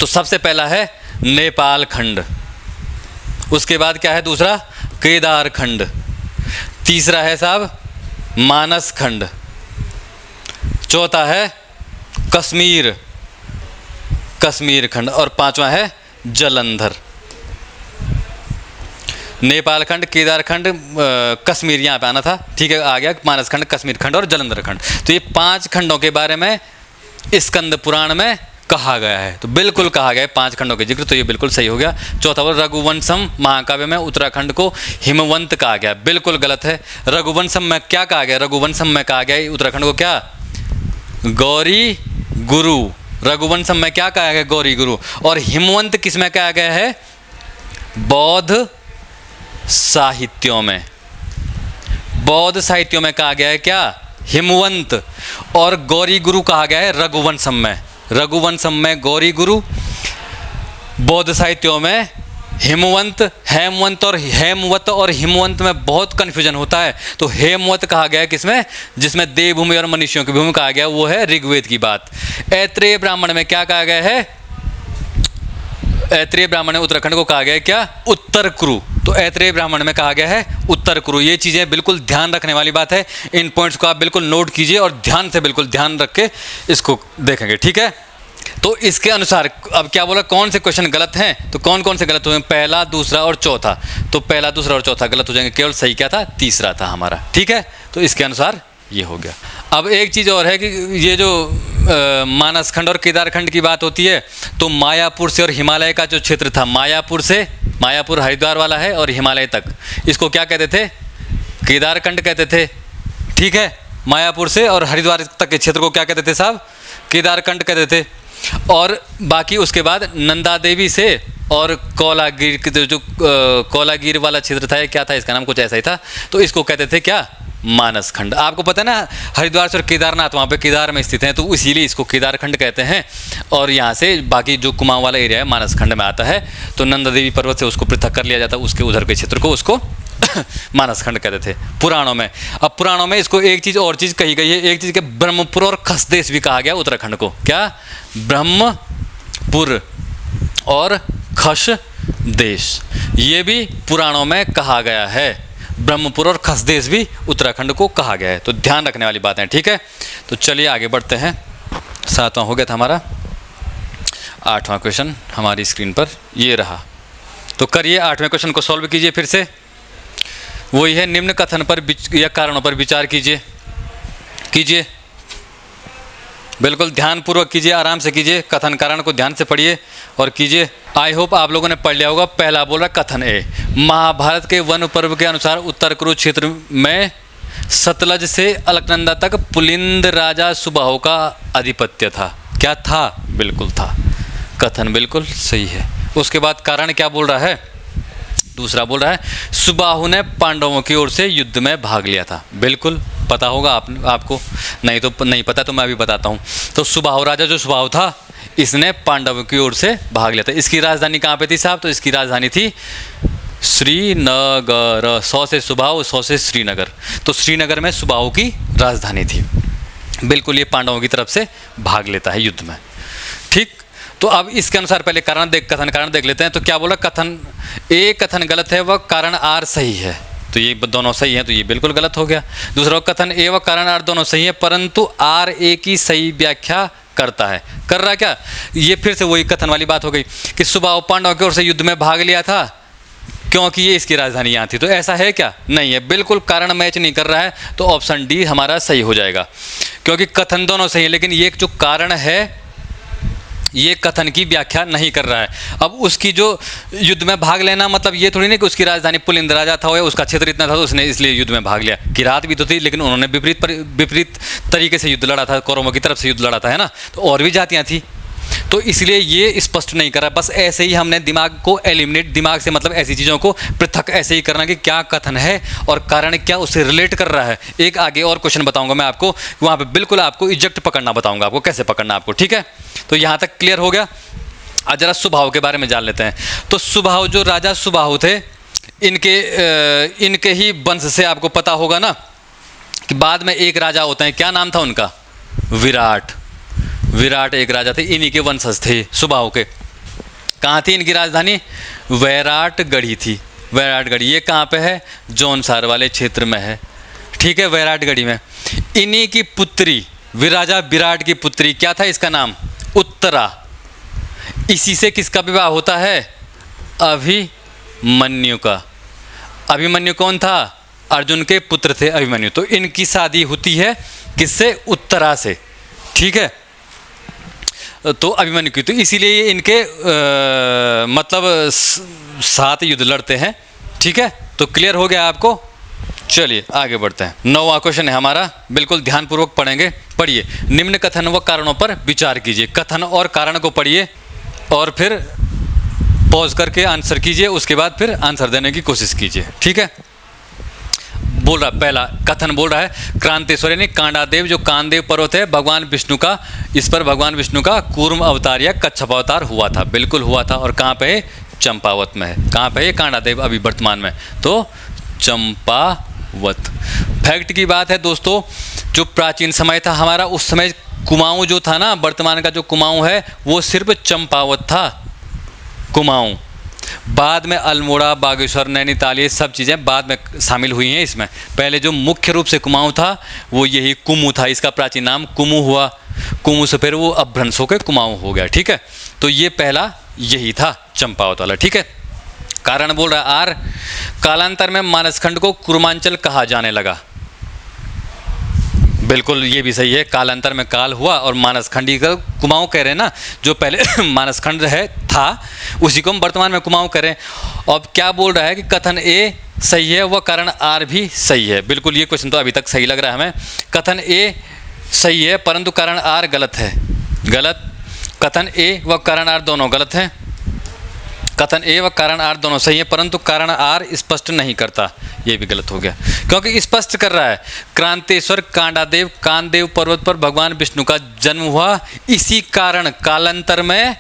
तो सबसे पहला है नेपाल खंड, उसके बाद क्या है दूसरा, केदार खंड, तीसरा है साहब मानस खंड, चौथा है कश्मीर खंड और 5वां है जलंधर। नेपाल खंड, केदार खंड, कश्मीर यहाँ पे आना था, ठीक है, आ गया मानस खंड, कश्मीर खंड और जलंधर खंड। तो ये 5 खंडों के बारे में स्कंद पुराण में कहा गया है, तो बिल्कुल कहा गया है 5 खंडों के जिक्र, तो ये बिल्कुल सही हो गया। चौथा बोल रघुवंशम महाकाव्य में उत्तराखंड को हिमवंत कहा गया, बिल्कुल गलत है। रघुवंशम में क्या कहा गया, रघुवंशम में कहा गया उत्तराखंड को क्या, गौरी गुरु। रघुवंशम में क्या कहा गया, गौरी गुरु। और हिमवंत किस में कहा गया है, बौद्ध साहित्यों में, बौद्ध साहित्यों में कहा गया है क्या, हिमवंत। और गौरी गुरु कहा गया है रघुवंशम में, रघुवंशम में गौरी गुरु, बौद्ध साहित्यों में हिमवंत। हेमवंत और हिमवंत में बहुत कन्फ्यूजन होता है, तो हेमवंत कहा गया है किसमें, जिसमें देवभूमि और मनीषियों की भूमि कहा गया, वो है ऋग्वेद की बात। ऐत्रेय ब्राह्मण में क्या कहा गया है, ऐत्रेय ब्राह्मण में उत्तराखंड को कहा गया है क्या? उत्तर कुरु। तो ऐत्रेय ब्राह्मण में कहा गया है उत्तर कुरु। ये चीज़ें बिल्कुल ध्यान रखने वाली बात है। इन पॉइंट्स को आप बिल्कुल नोट कीजिए और ध्यान से बिल्कुल ध्यान रख के इसको देखेंगे, ठीक है। तो इसके अनुसार अब क्या बोला, कौन से क्वेश्चन गलत हैं? तो कौन कौन से गलत हुए? पहला, दूसरा और चौथा। तो पहला, दूसरा और चौथा गलत हो जाएंगे, केवल सही क्या था? तीसरा था हमारा, ठीक है। तो इसके अनुसार ये हो गया। अब एक चीज़ और है कि ये जो मानसखंड और केदारखंड की बात होती है, तो मायापुर से और हिमालय का जो क्षेत्र था, मायापुर हरिद्वार वाला है और हिमालय तक, इसको क्या कहते थे? केदारखंड कहते थे, ठीक है। मायापुर से और हरिद्वार तक के क्षेत्र को क्या कहते थे साहब? केदारखंड कहते थे। और बाकी उसके बाद नंदा देवी से और कोलागिर, जो कोलागिर वाला क्षेत्र था, क्या था इसका नाम? कुछ ऐसा ही था। तो इसको कहते थे क्या? मानसखंड। आपको पता है ना, हरिद्वार से और केदारनाथ वहाँ पे केदार में स्थित हैं, तो इसीलिए इसको केदारखंड कहते हैं। और यहाँ से बाकी जो कुमाऊं वाला एरिया है मानसखंड में आता है। तो नंदा देवी पर्वत से उसको पृथक कर लिया जाता, उसके उधर के क्षेत्र को उसको मानसखंड कहते थे पुराणों में। अब पुराणों में इसको एक चीज़ और चीज़ कही गई है, एक चीज़ के ब्रह्मपुर और खसदेश भी कहा गया उत्तराखंड को। क्या? ब्रह्मपुर और खस देश, ये भी पुराणों में कहा गया है। ब्रह्मपुर और खसदेश भी उत्तराखंड को कहा गया है। तो ध्यान रखने वाली बात है, ठीक है। तो चलिए आगे बढ़ते हैं। 7वां हो गया था हमारा। 8वां क्वेश्चन हमारी स्क्रीन पर ये रहा। तो करिए 8वें क्वेश्चन को सॉल्व कीजिए फिर से। वही है, निम्न कथन पर या कारणों पर विचार कीजिए। बिल्कुल ध्यानपूर्वक कीजिए, आराम से कीजिए, कथन कारण को ध्यान से पढ़िए और कीजिए। आई होप आप लोगों ने पढ़ लिया होगा। पहला बोल रहा कथन ए, महाभारत के वन पर्व के अनुसार उत्तर कुरु क्षेत्र में सतलज से अलकनंदा तक पुलिंद राजा सुबाहु का आधिपत्य था। क्या था? बिल्कुल था। कथन बिल्कुल सही है। उसके बाद कारण क्या बोल रहा है? दूसरा बोल रहा है सुबाहु ने पांडवों की ओर से युद्ध में भाग लिया था। बिल्कुल पता होगा आपको, नहीं तो नहीं पता तो मैं भी बताता हूँ। तो सुबाहु राजा जो सुबाहु था, इसने पांडवों की ओर से भाग लिया था। इसकी राजधानी कहाँ पे थी साहब? तो इसकी राजधानी थी श्रीनगर। 100 से सुबाहु, 100 से श्रीनगर। तो श्रीनगर में सुबाहु की राजधानी थी। बिल्कुल ये पांडवों की तरफ से भाग लेता है युद्ध में, ठीक। तो अब इसके अनुसार पहले कथन कारण देख लेते हैं। तो क्या बोला? कथन ए कथन गलत है व कारण आर सही है। तो ये दोनों सही हैं, तो ये बिल्कुल गलत हो गया। दूसरा, कथन ए व कारण आर दोनों सही है, परंतु आर ए की सही व्याख्या करता है। कर रहा क्या? ये फिर से वही कथन वाली बात हो गई कि सुबाहु पांडवों की ओर से युद्ध में भाग लिया था क्योंकि ये इसकी राजधानी यहाँ थी। तो ऐसा है क्या? नहीं है, बिल्कुल कारण मैच नहीं कर रहा है। तो ऑप्शन डी हमारा सही हो जाएगा, क्योंकि कथन दोनों सही है, लेकिन ये जो कारण है ये कथन की व्याख्या नहीं कर रहा है। अब उसकी जो युद्ध में भाग लेना मतलब ये थोड़ी नहीं कि उसकी राजधानी पुलिंद राजा था या उसका क्षेत्र इतना था तो उसने इसलिए युद्ध में भाग लिया। किरात भी तो थी, लेकिन उन्होंने विपरीत तरीके से युद्ध लड़ा था, कौरवों की तरफ से युद्ध लड़ा था, है ना। तो और भी जातियाँ थी, तो इसलिए ये स्पष्ट नहीं कर रहा। बस ऐसे ही हमने दिमाग को एलिमिनेट, दिमाग से मतलब ऐसी चीज़ों को पृथक ऐसे ही करना कि क्या कथन है और कारण क्या उससे रिलेट कर रहा है। एक आगे और क्वेश्चन बताऊंगा मैं आपको, वहाँ पे बिल्कुल आपको इजेक्ट पकड़ना बताऊंगा, आपको कैसे पकड़ना आपको, ठीक है। तो यहाँ तक क्लियर हो गया। आज जरा सुबाहु के बारे में जान लेते हैं। तो सुबाहु, जो राजा सुबाहु थे, इनके ही वंश से आपको पता होगा ना कि बाद में एक राजा होते हैं, क्या नाम था उनका? विराट एक राजा थे, इन्हीं के वंशज थे सुबाहु के। कहाँ थी इनकी राजधानी? वैराटगढ़ी थी। वैराटगढ़ी ये कहाँ पे है? जौनसार वाले क्षेत्र में है, ठीक है, वैराटगढ़ी में। इन्हीं की पुत्री, राजा विराट की पुत्री, क्या था इसका नाम? उत्तरा। इसी से किसका विवाह होता है? अभिमन्यु का। अभिमन्यु कौन था? अर्जुन के पुत्र थे अभिमन्यु। तो इनकी शादी होती है किससे? उत्तरा से, ठीक है। तो अभिमन्यु की, तो इसीलिए इनके मतलब 7 युद्ध लड़ते हैं, ठीक है। तो क्लियर हो गया आपको। चलिए आगे बढ़ते हैं। 9वां क्वेश्चन है हमारा, बिल्कुल ध्यानपूर्वक पढ़ेंगे। पढ़िए, निम्न कथन व कारणों पर विचार कीजिए। कथन और कारण को पढ़िए और फिर पॉज करके आंसर कीजिए, उसके बाद फिर आंसर देने की कोशिश कीजिए, ठीक है। बोल रहा, पहला कथन बोल रहा है क्रांतेश्वर यानी कांडादेव, जो कांदेव पर्वत है भगवान विष्णु का, इस पर भगवान विष्णु का कूर्म अवतार या कच्छप अवतार हुआ था। बिल्कुल हुआ था। और कहाँ पे है? चंपावत में है। कहाँ पे है कांडादेव अभी वर्तमान में? तो चंपावत। फैक्ट की बात है दोस्तों, जो प्राचीन समय था हमारा, उस समय कुमाऊं जो था ना, वर्तमान का जो कुमाऊं है वो सिर्फ चंपावत था। कुमाऊं। बाद में अल्मोड़ा, बागेश्वर, नैनीताल ये सब चीज़ें बाद में शामिल हुई हैं इसमें। पहले जो मुख्य रूप से कुमाऊं था वो यही कुमू था, इसका प्राचीन नाम कुमू हुआ। कुमू से फिर वो अपभ्रंश होकर कुमाऊं हो गया, ठीक है। तो ये पहला यही था चंपावत वाला, ठीक है। कारण बोल रहा आर, कालांतर में मानसखंड को कुर्मांचल कहा जाने लगा। बिल्कुल ये भी सही है, कालांतर में काल हुआ और मानसखंडी का कुमाऊं कह रहे हैं ना, जो पहले मानसखंड है था उसी को हम वर्तमान में कुमाऊं कह रहे हैं। अब क्या बोल रहा है कि कथन ए सही है व कारण आर भी सही है। बिल्कुल ये क्वेश्चन तो अभी तक सही लग रहा है हमें। कथन ए सही है परंतु कारण आर गलत है। गलत, कथन ए व कारण आर दोनों गलत हैं। कथन ए व कारण आर दोनों सही है परंतु कारण आर स्पष्ट नहीं करता, ये भी गलत हो गया, क्योंकि स्पष्ट कर रहा है क्रांतेश्वर कांडादेव कानदेव पर्वत पर भगवान विष्णु का जन्म हुआ, इसी कारण कालांतर में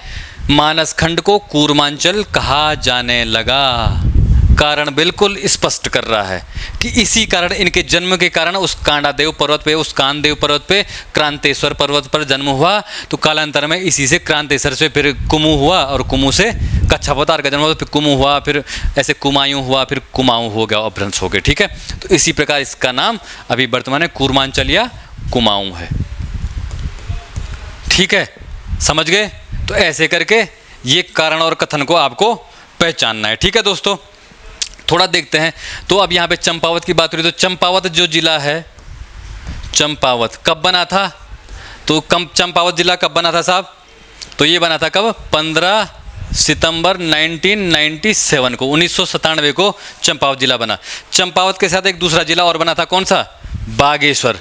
मानसखंड को कूर्मांचल कहा जाने लगा। कारण बिल्कुल स्पष्ट कर रहा है कि इसी कारण, इनके जन्म के कारण उस कांडादेव पर्वत पे, उस कानदेव पर्वत पे क्रांतेश्वर पर्वत पर जन्म हुआ। तो कालांतर में इसी से क्रांतेश्वर से फिर कुमू हुआ और कुमू से कच्छावतार का जन्म हुआ, फिर कुमू हुआ, फिर ऐसे कुमायूं हुआ, फिर कुमाऊं हो गया, अपभ्रंश हो गए, ठीक है। तो इसी प्रकार इसका नाम अभी वर्तमान में कूर्मांचल या कुमाऊं है, ठीक है। समझ गए? तो ऐसे करके ये कारण और कथन को आपको पहचानना है, ठीक है दोस्तों। थोड़ा देखते हैं, तो अब यहाँ पे चंपावत की बात हो रही, तो चंपावत जो जिला है, चंपावत कब बना था? तो चंपावत जिला कब बना था साहब? तो ये बना था कब? 15 सितंबर 1997 को, 1997 को चंपावत जिला बना। चंपावत के साथ एक दूसरा जिला और बना था, कौन सा? बागेश्वर।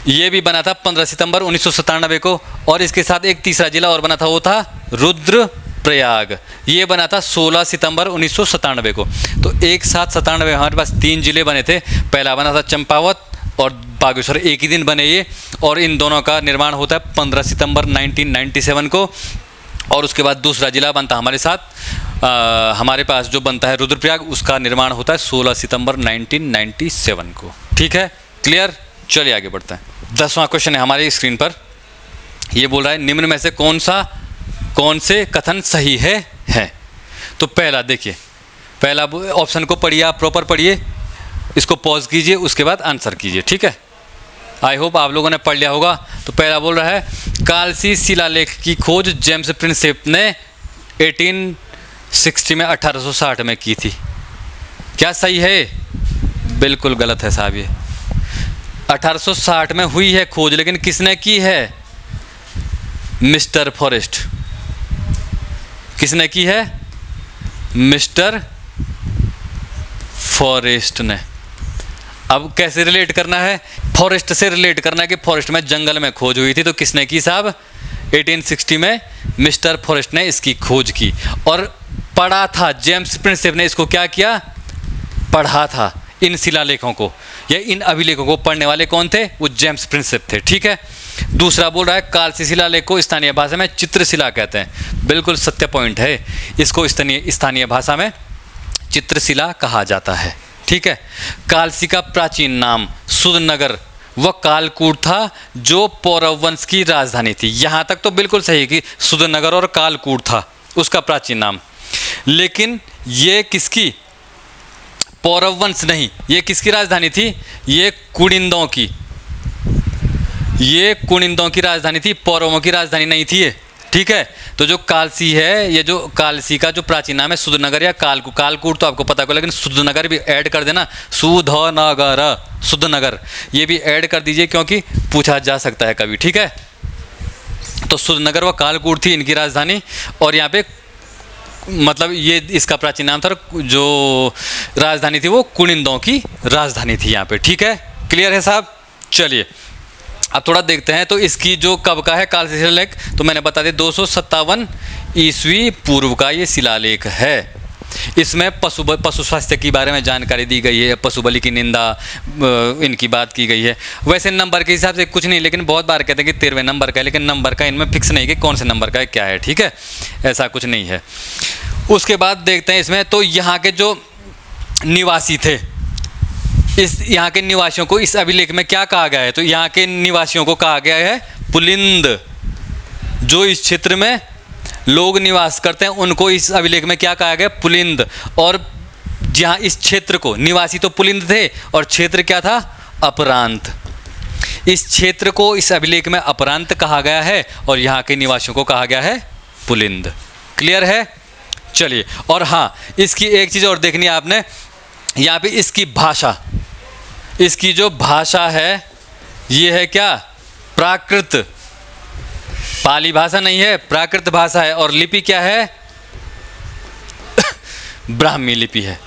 ये भी बना था 15 सितंबर 1997 को। और इसके साथ एक तीसरा जिला और बना था, वो था रुद्रप्रयाग। ये बना था 16 सितंबर 1997 को। तो एक साथ 97 हमारे पास 3 जिले बने थे। पहला बना था चंपावत और बागेश्वर, एक ही दिन बने ये। और इन दोनों का निर्माण होता है 15 सितंबर 1997 को। और उसके बाद दूसरा जिला बनता हमारे साथ हमारे पास जो बनता है रुद्रप्रयाग, उसका निर्माण होता है 16 सितंबर 1997 को, ठीक है। क्लियर? चलिए आगे बढ़ते हैं। 10वां क्वेश्चन है हमारे स्क्रीन पर। ये बोल रहा है निम्न में से कौन से कथन सही है। तो पहला देखिए, पहला ऑप्शन को पढ़िए, आप प्रॉपर पढ़िए, इसको पॉज कीजिए, उसके बाद आंसर कीजिए, ठीक है। आई होप आप लोगों ने पढ़ लिया होगा। तो पहला बोल रहा है कालसी शिलालेख की खोज जेम्स प्रिंसेप ने 1860 में 1860 में की थी। क्या सही है? बिल्कुल गलत है साहब। ये 1860 में हुई है खोज, लेकिन किसने की है? Mister forest. किसने की है? मिस्टर फॉरेस्ट ने। अब कैसे रिलेट करना है? फॉरेस्ट से रिलेट करना है कि फॉरेस्ट में, जंगल में खोज हुई थी। तो किसने की साहब? 1860 में मिस्टर फॉरेस्ट ने इसकी खोज की। और पढ़ा था, जेम्स प्रिंसेप ने इसको क्या किया? पढ़ा था। इन शिलालेखों को या इन अभिलेखों को पढ़ने वाले कौन थे? वो जेम्स प्रिंसेप थे, ठीक है। दूसरा बोल रहा है कालसी शिलालेख को स्थानीय भाषा में चित्रशिला कहते हैं। बिल्कुल सत्य पॉइंट है। इसको स्थानीय भाषा में चित्रशिला कहा जाता है, ठीक है। कालसी का प्राचीन नाम सुधनगर व कालकूट था, जो पौरव वंश की राजधानी थी। यहाँ तक तो बिल्कुल सही कि सुधनगर और कालकूट था उसका प्राचीन नाम। लेकिन ये किसकी? पौरव वंश नहीं, ये किसकी राजधानी थी? ये कुनिंदों की। ये कुनिंदों की राजधानी थी, पौरवों की राजधानी नहीं थी ये, ठीक है। तो जो कालसी है, ये जो कालसी का जो प्राचीन नाम है सुधनगर या कालकूट तो आपको पता होगा, लेकिन सुधनगर भी ऐड कर देना, सुधनगर, सुधनगर ये भी ऐड कर दीजिए, क्योंकि पूछा जा सकता है कभी, ठीक है। तो सुधनगर व कालकूट थी इनकी राजधानी। और यहाँ पे मतलब ये इसका प्राचीन नाम था, जो राजधानी थी वो कुनिंदों की राजधानी थी यहाँ पे, ठीक है। क्लियर है साहब? चलिए अब थोड़ा देखते हैं। तो इसकी जो कब का है कालसी शिलालेख, तो मैंने बता दिया 257 ईस्वी पूर्व का ये शिलालेख है। इसमें पशु स्वास्थ्य के बारे में जानकारी दी गई है, पशु बलि की निंदा, इनकी बात की गई है। वैसे नंबर के हिसाब से कुछ नहीं, लेकिन बहुत बार कहते हैं कि 13वें नंबर का है, लेकिन नंबर का इनमें फिक्स नहीं कि कौन से नंबर का है, क्या है, ठीक है। ऐसा कुछ नहीं है। उसके बाद देखते हैं इसमें, तो यहाँ के जो निवासी थे, इस यहाँ के निवासियों को इस अभिलेख में क्या कहा गया है? तो यहाँ के निवासियों को कहा गया है पुलिंद, जो इस क्षेत्र में लोग निवास करते हैं उनको इस अभिलेख में क्या कहा गया? पुलिंद। और जहाँ इस क्षेत्र को, निवासी तो पुलिंद थे और क्षेत्र क्या था? अपरांत। इस क्षेत्र को इस अभिलेख में अपरांत कहा गया है और यहाँ के निवासियों को कहा गया है पुलिंद। क्लियर है? चलिए, और हाँ, इसकी एक चीज़ और देखनी है आपने, यहाँ पे इसकी भाषा, इसकी जो भाषा है ये है क्या? प्राकृत। पाली भाषा नहीं है, प्राकृत भाषा है। और लिपि क्या है? ब्राह्मी लिपि है।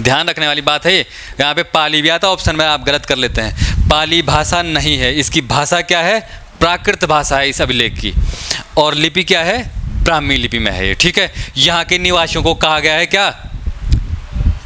ध्यान रखने वाली बात है, यहाँ पे पाली भी आता, ऑप्शन में आप गलत कर लेते हैं। पाली भाषा नहीं है, इसकी भाषा क्या है? प्राकृत भाषा है इस अभिलेख की। और लिपि क्या है? ब्राह्मी लिपि में है ये। ठीक है, यहाँ के निवासियों को कहा गया है क्या?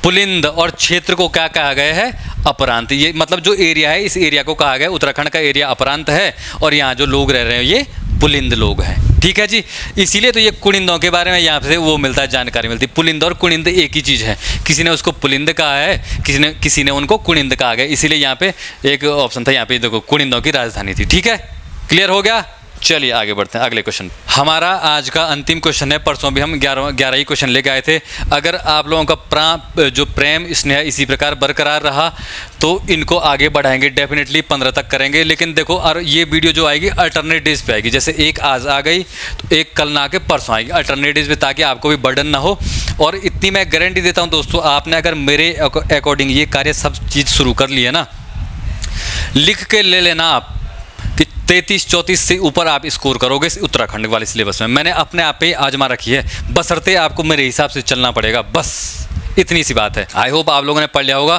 पुलिंद। और क्षेत्र को क्या कहा गया है? अपरांत। ये मतलब जो एरिया है, इस एरिया को कहा गया, उत्तराखंड का एरिया अपरांत है और यहाँ जो लोग रह रहे हैं ये पुलिंद लोग हैं। ठीक है जी, इसीलिए तो ये कुनिंदों के बारे में यहाँ से वो मिलता है, जानकारी मिलती है। पुलिंद और कुनिंद एक ही चीज़ है, किसी ने उसको पुलिंद कहा है, किसी ने उनको कुनिंद कहा गया, इसीलिए यहाँ पे एक ऑप्शन था, यहाँ पे देखो कुनिंदों की राजधानी थी। ठीक है, क्लियर हो गया? चलिए आगे बढ़ते हैं अगले क्वेश्चन। हमारा आज का अंतिम क्वेश्चन है, परसों भी हम 11 ही क्वेश्चन लेके आए थे। अगर आप लोगों का जो प्रेम स्नेह इसी प्रकार बरकरार रहा तो इनको आगे बढ़ाएंगे, डेफिनेटली 15 तक करेंगे। लेकिन देखो, और ये वीडियो जो आएगी अल्टरनेट डेज पे आएगी, जैसे एक आज आ गई तो एक कल ना आके परसों आएगी अल्टरनेट डेज पे, ताकि आपको भी बर्डन ना हो। और इतनी मैं गारंटी देता हूँ दोस्तों, आपने अगर मेरे अकॉर्डिंग ये कार्य सब चीज़ शुरू कर ली है ना, लिख के ले लेना आप कि 33-34 से ऊपर आप स्कोर करोगे उत्तराखंड वाले सिलेबस में। मैंने अपने आप पे आजमा रखी है, बशर्ते आपको मेरे हिसाब से चलना पड़ेगा, बस इतनी सी बात है। आई होप आप लोगों ने पढ़ लिया होगा।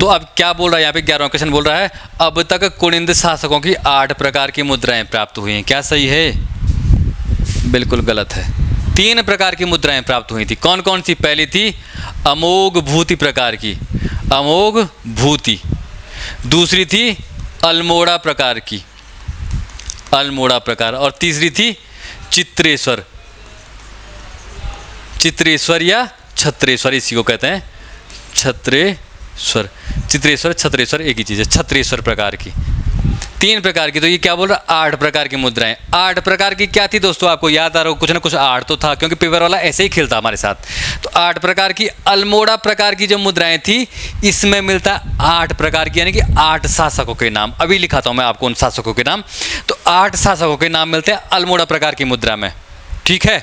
तो अब क्या बोल रहा है यहाँ पे? 11वां क्वेश्चन बोल रहा है, अब तक कुनिंद शासकों की 8 प्रकार की मुद्राएं प्राप्त हुई हैं। क्या सही है? बिल्कुल गलत है। 3 प्रकार की मुद्राएं प्राप्त हुई थी। कौन कौन सी? पहली थी अमोघ भूति प्रकार की, अमोघ भूति। दूसरी थी अल्मोड़ा प्रकार की, अल्मोड़ा प्रकार। और तीसरी थी चित्रेश्वर, चित्रेश्वर या छत्रेश्वर, इसी को कहते हैं छत्रेश्वर। चित्रेश्वर छत्रेश्वर एक ही चीज़ है, छत्रेश्वर प्रकार की। 3 प्रकार की। तो ये क्या बोल रहा है? 8 प्रकार की मुद्राएं। 8 प्रकार की क्या थी दोस्तों? आपको याद आ रहा हो, कुछ ना कुछ 8 तो था, क्योंकि पेपर वाला ऐसे ही खेलता हमारे साथ। तो 8 प्रकार की अल्मोड़ा प्रकार की जो मुद्राएं थी, इसमें मिलता 8 प्रकार की, यानी कि 8 शासकों के नाम। अभी लिखाता हूं मैं आपको उन शासकों के नाम। तो 8 शासकों के नाम मिलते हैं अल्मोड़ा प्रकार की मुद्रा में। ठीक है,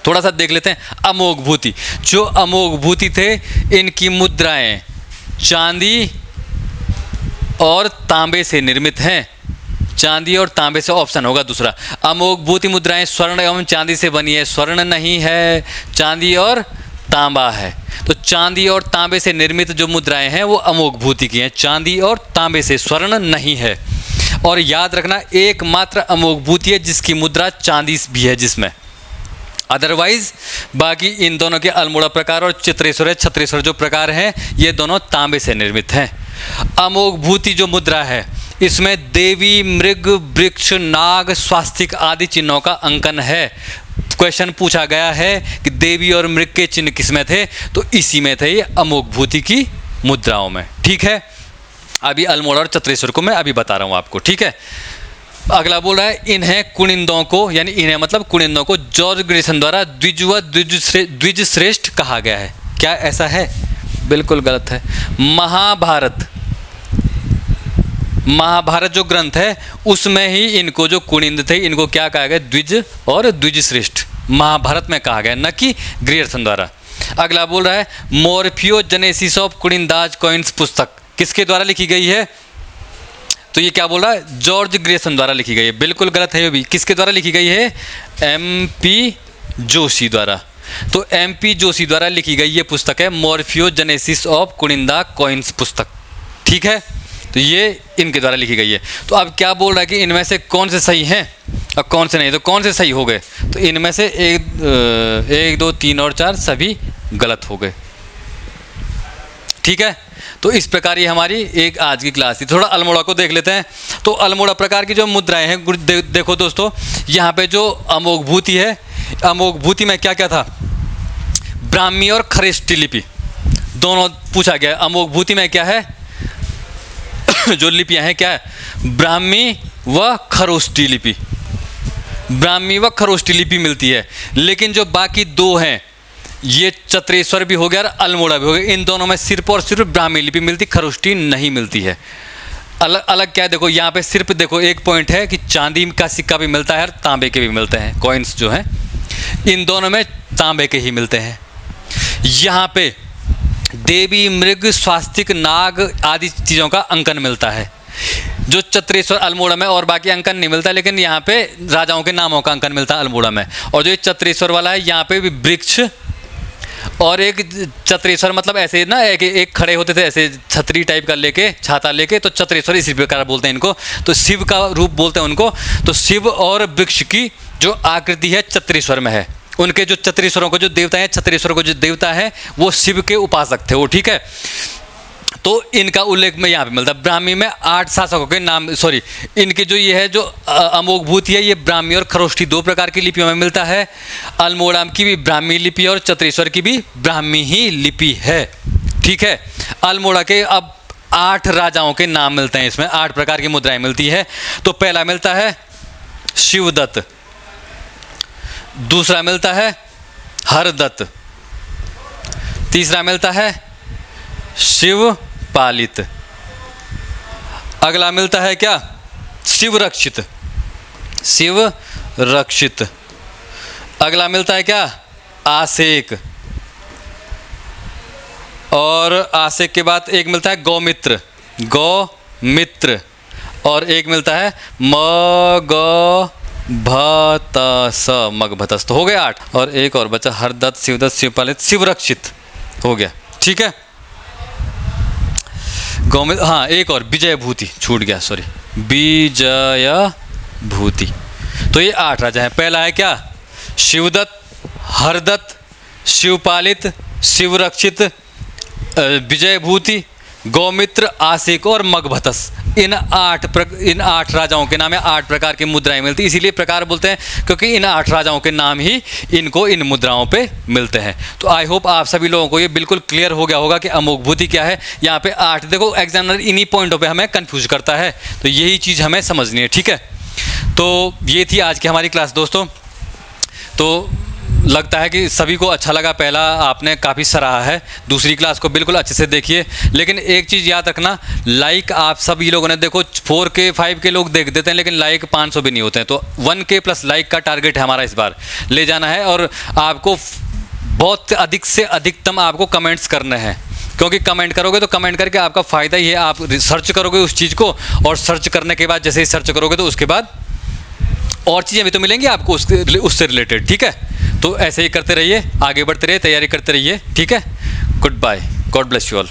थोड़ा सा देख लेते हैं। अमोघ भूति, जो अमोघ भूति थे, इनकी मुद्राएं चांदी और तांबे से निर्मित हैं। चांदी और तांबे से, ऑप्शन होगा दूसरा। अमोघ भूति मुद्राएं स्वर्ण एवं चांदी से बनी है, स्वर्ण नहीं है, चांदी और तांबा है। तो चांदी और तांबे से निर्मित जो मुद्राएं हैं वो अमोघ भूति की हैं, चांदी और तांबे से, स्वर्ण नहीं है। और याद रखना, एकमात्र अमोघ भूति है जिसकी मुद्रा चांदी भी है जिसमें, अदरवाइज बाकी इन दोनों के अल्मोड़ा प्रकार और चित्रेश्वर छत्रेश्वर जो प्रकार हैं, ये दोनों तांबे से निर्मित हैं। अमोघ भूति जो मुद्रा है, इसमें देवी, मृग, वृक्ष, नाग, स्वास्तिक आदि चिन्हों का अंकन है। क्वेश्चन पूछा गया है कि देवी और मृग के चिन्ह किसमें थे, तो इसी में थे, ये अमोघ भूति की मुद्राओं में। ठीक है, अभी अल्मोड़ा और छत्रेश्वर को मैं अभी बता रहा हूँ आपको। ठीक है, अगला बोल रहा है, इन्हें कुनिंदों को, यानी इन्हें मतलब कुनिंदों को जॉर्ज ग्रेसन द्वारा द्विज व द्विज श्रेष्ठ कहा गया है। क्या ऐसा है? बिल्कुल गलत है। महाभारत जो ग्रंथ है उसमें ही इनको जो कुनिंद थे, इनको क्या कहा गया? द्विज और द्विज श्रेष्ठ महाभारत में कहा गया, न कि ग्रियर्सन द्वारा। अगला बोल रहा है, मोरफियोजेनेसिस ऑफ कुनिंदाज कॉइन्स पुस्तक किसके द्वारा लिखी गई है? तो ये क्या बोल रहा है? जॉर्ज ग्रेसन द्वारा लिखी गई है। बिल्कुल गलत है ये भी। किसके द्वारा लिखी गई है? MP जोशी द्वारा। तो MP जोशी द्वारा लिखी गई ये पुस्तक है मोरफियोजेनेसिस ऑफ कुनिंदा कॉइन्स पुस्तक। ठीक है, तो ये इनके द्वारा लिखी गई है। तो अब क्या बोल रहा है कि इनमें से कौन से सही हैं और कौन से नहीं? तो कौन से सही हो गए? तो इनमें से 1, 2, 3 और 4 सभी गलत हो गए। ठीक है, तो इस प्रकार ये हमारी एक आज की क्लास थी। थोड़ा अल्मोड़ा को देख लेते हैं। तो अल्मोड़ा प्रकार की जो मुद्राएं हैं, देखो दोस्तों, यहाँ पे जो अमोघ भूति है, अमोघ भूति में क्या क्या था? ब्राह्मी और खरेष्टी लिपि दोनों पूछा गया। अमोघ भूति में क्या है? जो लिपियां हैं क्या है? ब्राह्मी व खरोष्टी लिपि। ब्राह्मी व खरोष्टी लिपि मिलती है। लेकिन जो बाकी दो हैं, ये चत्रेश्वर भी हो गया और अल्मोड़ा भी हो गया, इन दोनों में सिर्फ और सिर्फ ब्राह्मी लिपि मिलती, खरोष्टी नहीं मिलती है। अलग अलग क्या है, देखो यहाँ पे सिर्फ देखो एक पॉइंट है कि चांदी का सिक्का भी मिलता है और तांबे के भी मिलते हैं, कॉइन्स जो हैं इन दोनों में तांबे के ही मिलते हैं। यहाँ पे देवी, मृग, स्वास्तिक, नाग आदि चीज़ों का अंकन मिलता है, जो चत्रेश्वर अल्मोड़ा में और बाकी अंकन नहीं मिलता, लेकिन यहाँ पे राजाओं के नामों का अंकन मिलता है अल्मोड़ा में। और जो ये चत्रेश्वर वाला है, यहाँ पे भी वृक्ष और एक चत्रेश्वर, मतलब ऐसे ना एक खड़े होते थे ऐसे छतरी टाइप का लेके, छाता लेके, तो चत्रेश्वर इसी प्रकार बोलते हैं इनको, तो शिव का रूप बोलते हैं उनको। तो शिव और वृक्ष की जो आकृति है चत्रेश्वर में है। उनके जो चत्रेश्वरों को जो देवता हैं, चत्रेश्वर को जो देवता है वो शिव के उपासक थे वो, ठीक है। तो इनका उल्लेख में यहाँ पे मिलता है। ब्राह्मी में 8 शासकों के नाम, सॉरी, इनके जो ये है जो अमोघ भूति है, ये ब्राह्मी और खरोष्टी 2 प्रकार की लिपियों में मिलता है। अल्मोड़ा की भी ब्राह्मी लिपि है और चत्रेश्वर की भी ब्राह्मी ही लिपि है, ठीक है। अल्मोड़ा के अब 8 राजाओं के नाम मिलते हैं, इसमें 8 प्रकार की मुद्राएं मिलती है। तो पहला मिलता है शिवदत्त, दूसरा मिलता है हरदत्त, तीसरा मिलता है शिवपालित, अगला मिलता है क्या, शिवरक्षित, शिवरक्षित, अगला मिलता है क्या, आसेक, और आसेक के बाद एक मिलता है गौमित्र, गौमित्र, और एक मिलता है मगभतस, मगभतस। तो हो गया 8, और एक और बचा हरदत्त, शिवदत्त, शिवपालित, शिवरक्षित, हो गया, ठीक है। गौमित्र, हाँ एक और विजयभूति छूट गया, सॉरी, विजयभूति। तो ये 8 राजा हैं। पहला है क्या, शिवदत्त, हरदत्त, शिवपालित, शिवरक्षित, विजयभूति, गौमित्र, आसिक और मगभतस। इन 8 राजाओं के नाम है, 8 प्रकार की मुद्राएं मिलती, इसीलिए प्रकार बोलते हैं क्योंकि इन 8 राजाओं के नाम ही इनको इन मुद्राओं पे मिलते हैं। तो आई होप आप सभी लोगों को ये बिल्कुल क्लियर हो गया होगा कि अमोघ भूति क्या है। यहाँ पे 8, देखो एग्जामिनर इन्हीं पॉइंटों पे हमें कंफ्यूज करता है, तो यही चीज़ हमें समझनी है, ठीक है। तो ये थी आज की हमारी क्लास दोस्तों। तो लगता है कि सभी को अच्छा लगा, पहला आपने काफ़ी सराहा है, दूसरी क्लास को बिल्कुल अच्छे से देखिए। लेकिन एक चीज़ याद रखना, लाइक आप सभी लोगों ने, देखो 4K 5K लोग देख देते हैं, लेकिन लाइक 500 भी नहीं होते हैं। तो 1K प्लस लाइक का टारगेट है हमारा इस बार ले जाना है, और आपको बहुत अधिक से अधिकतम आपको कमेंट्स करने हैं, क्योंकि कमेंट करोगे तो कमेंट करके आपका फ़ायदा ही है, आप सर्च करोगे उस चीज़ को, और सर्च करने के बाद जैसे ही सर्च करोगे तो उसके बाद और चीज़ें भी तो मिलेंगी आपको उससे रिलेटेड, ठीक है। तो ऐसे ही करते रहिए, आगे बढ़ते रहिए, तैयारी करते रहिए, ठीक है। Goodbye, God bless you all.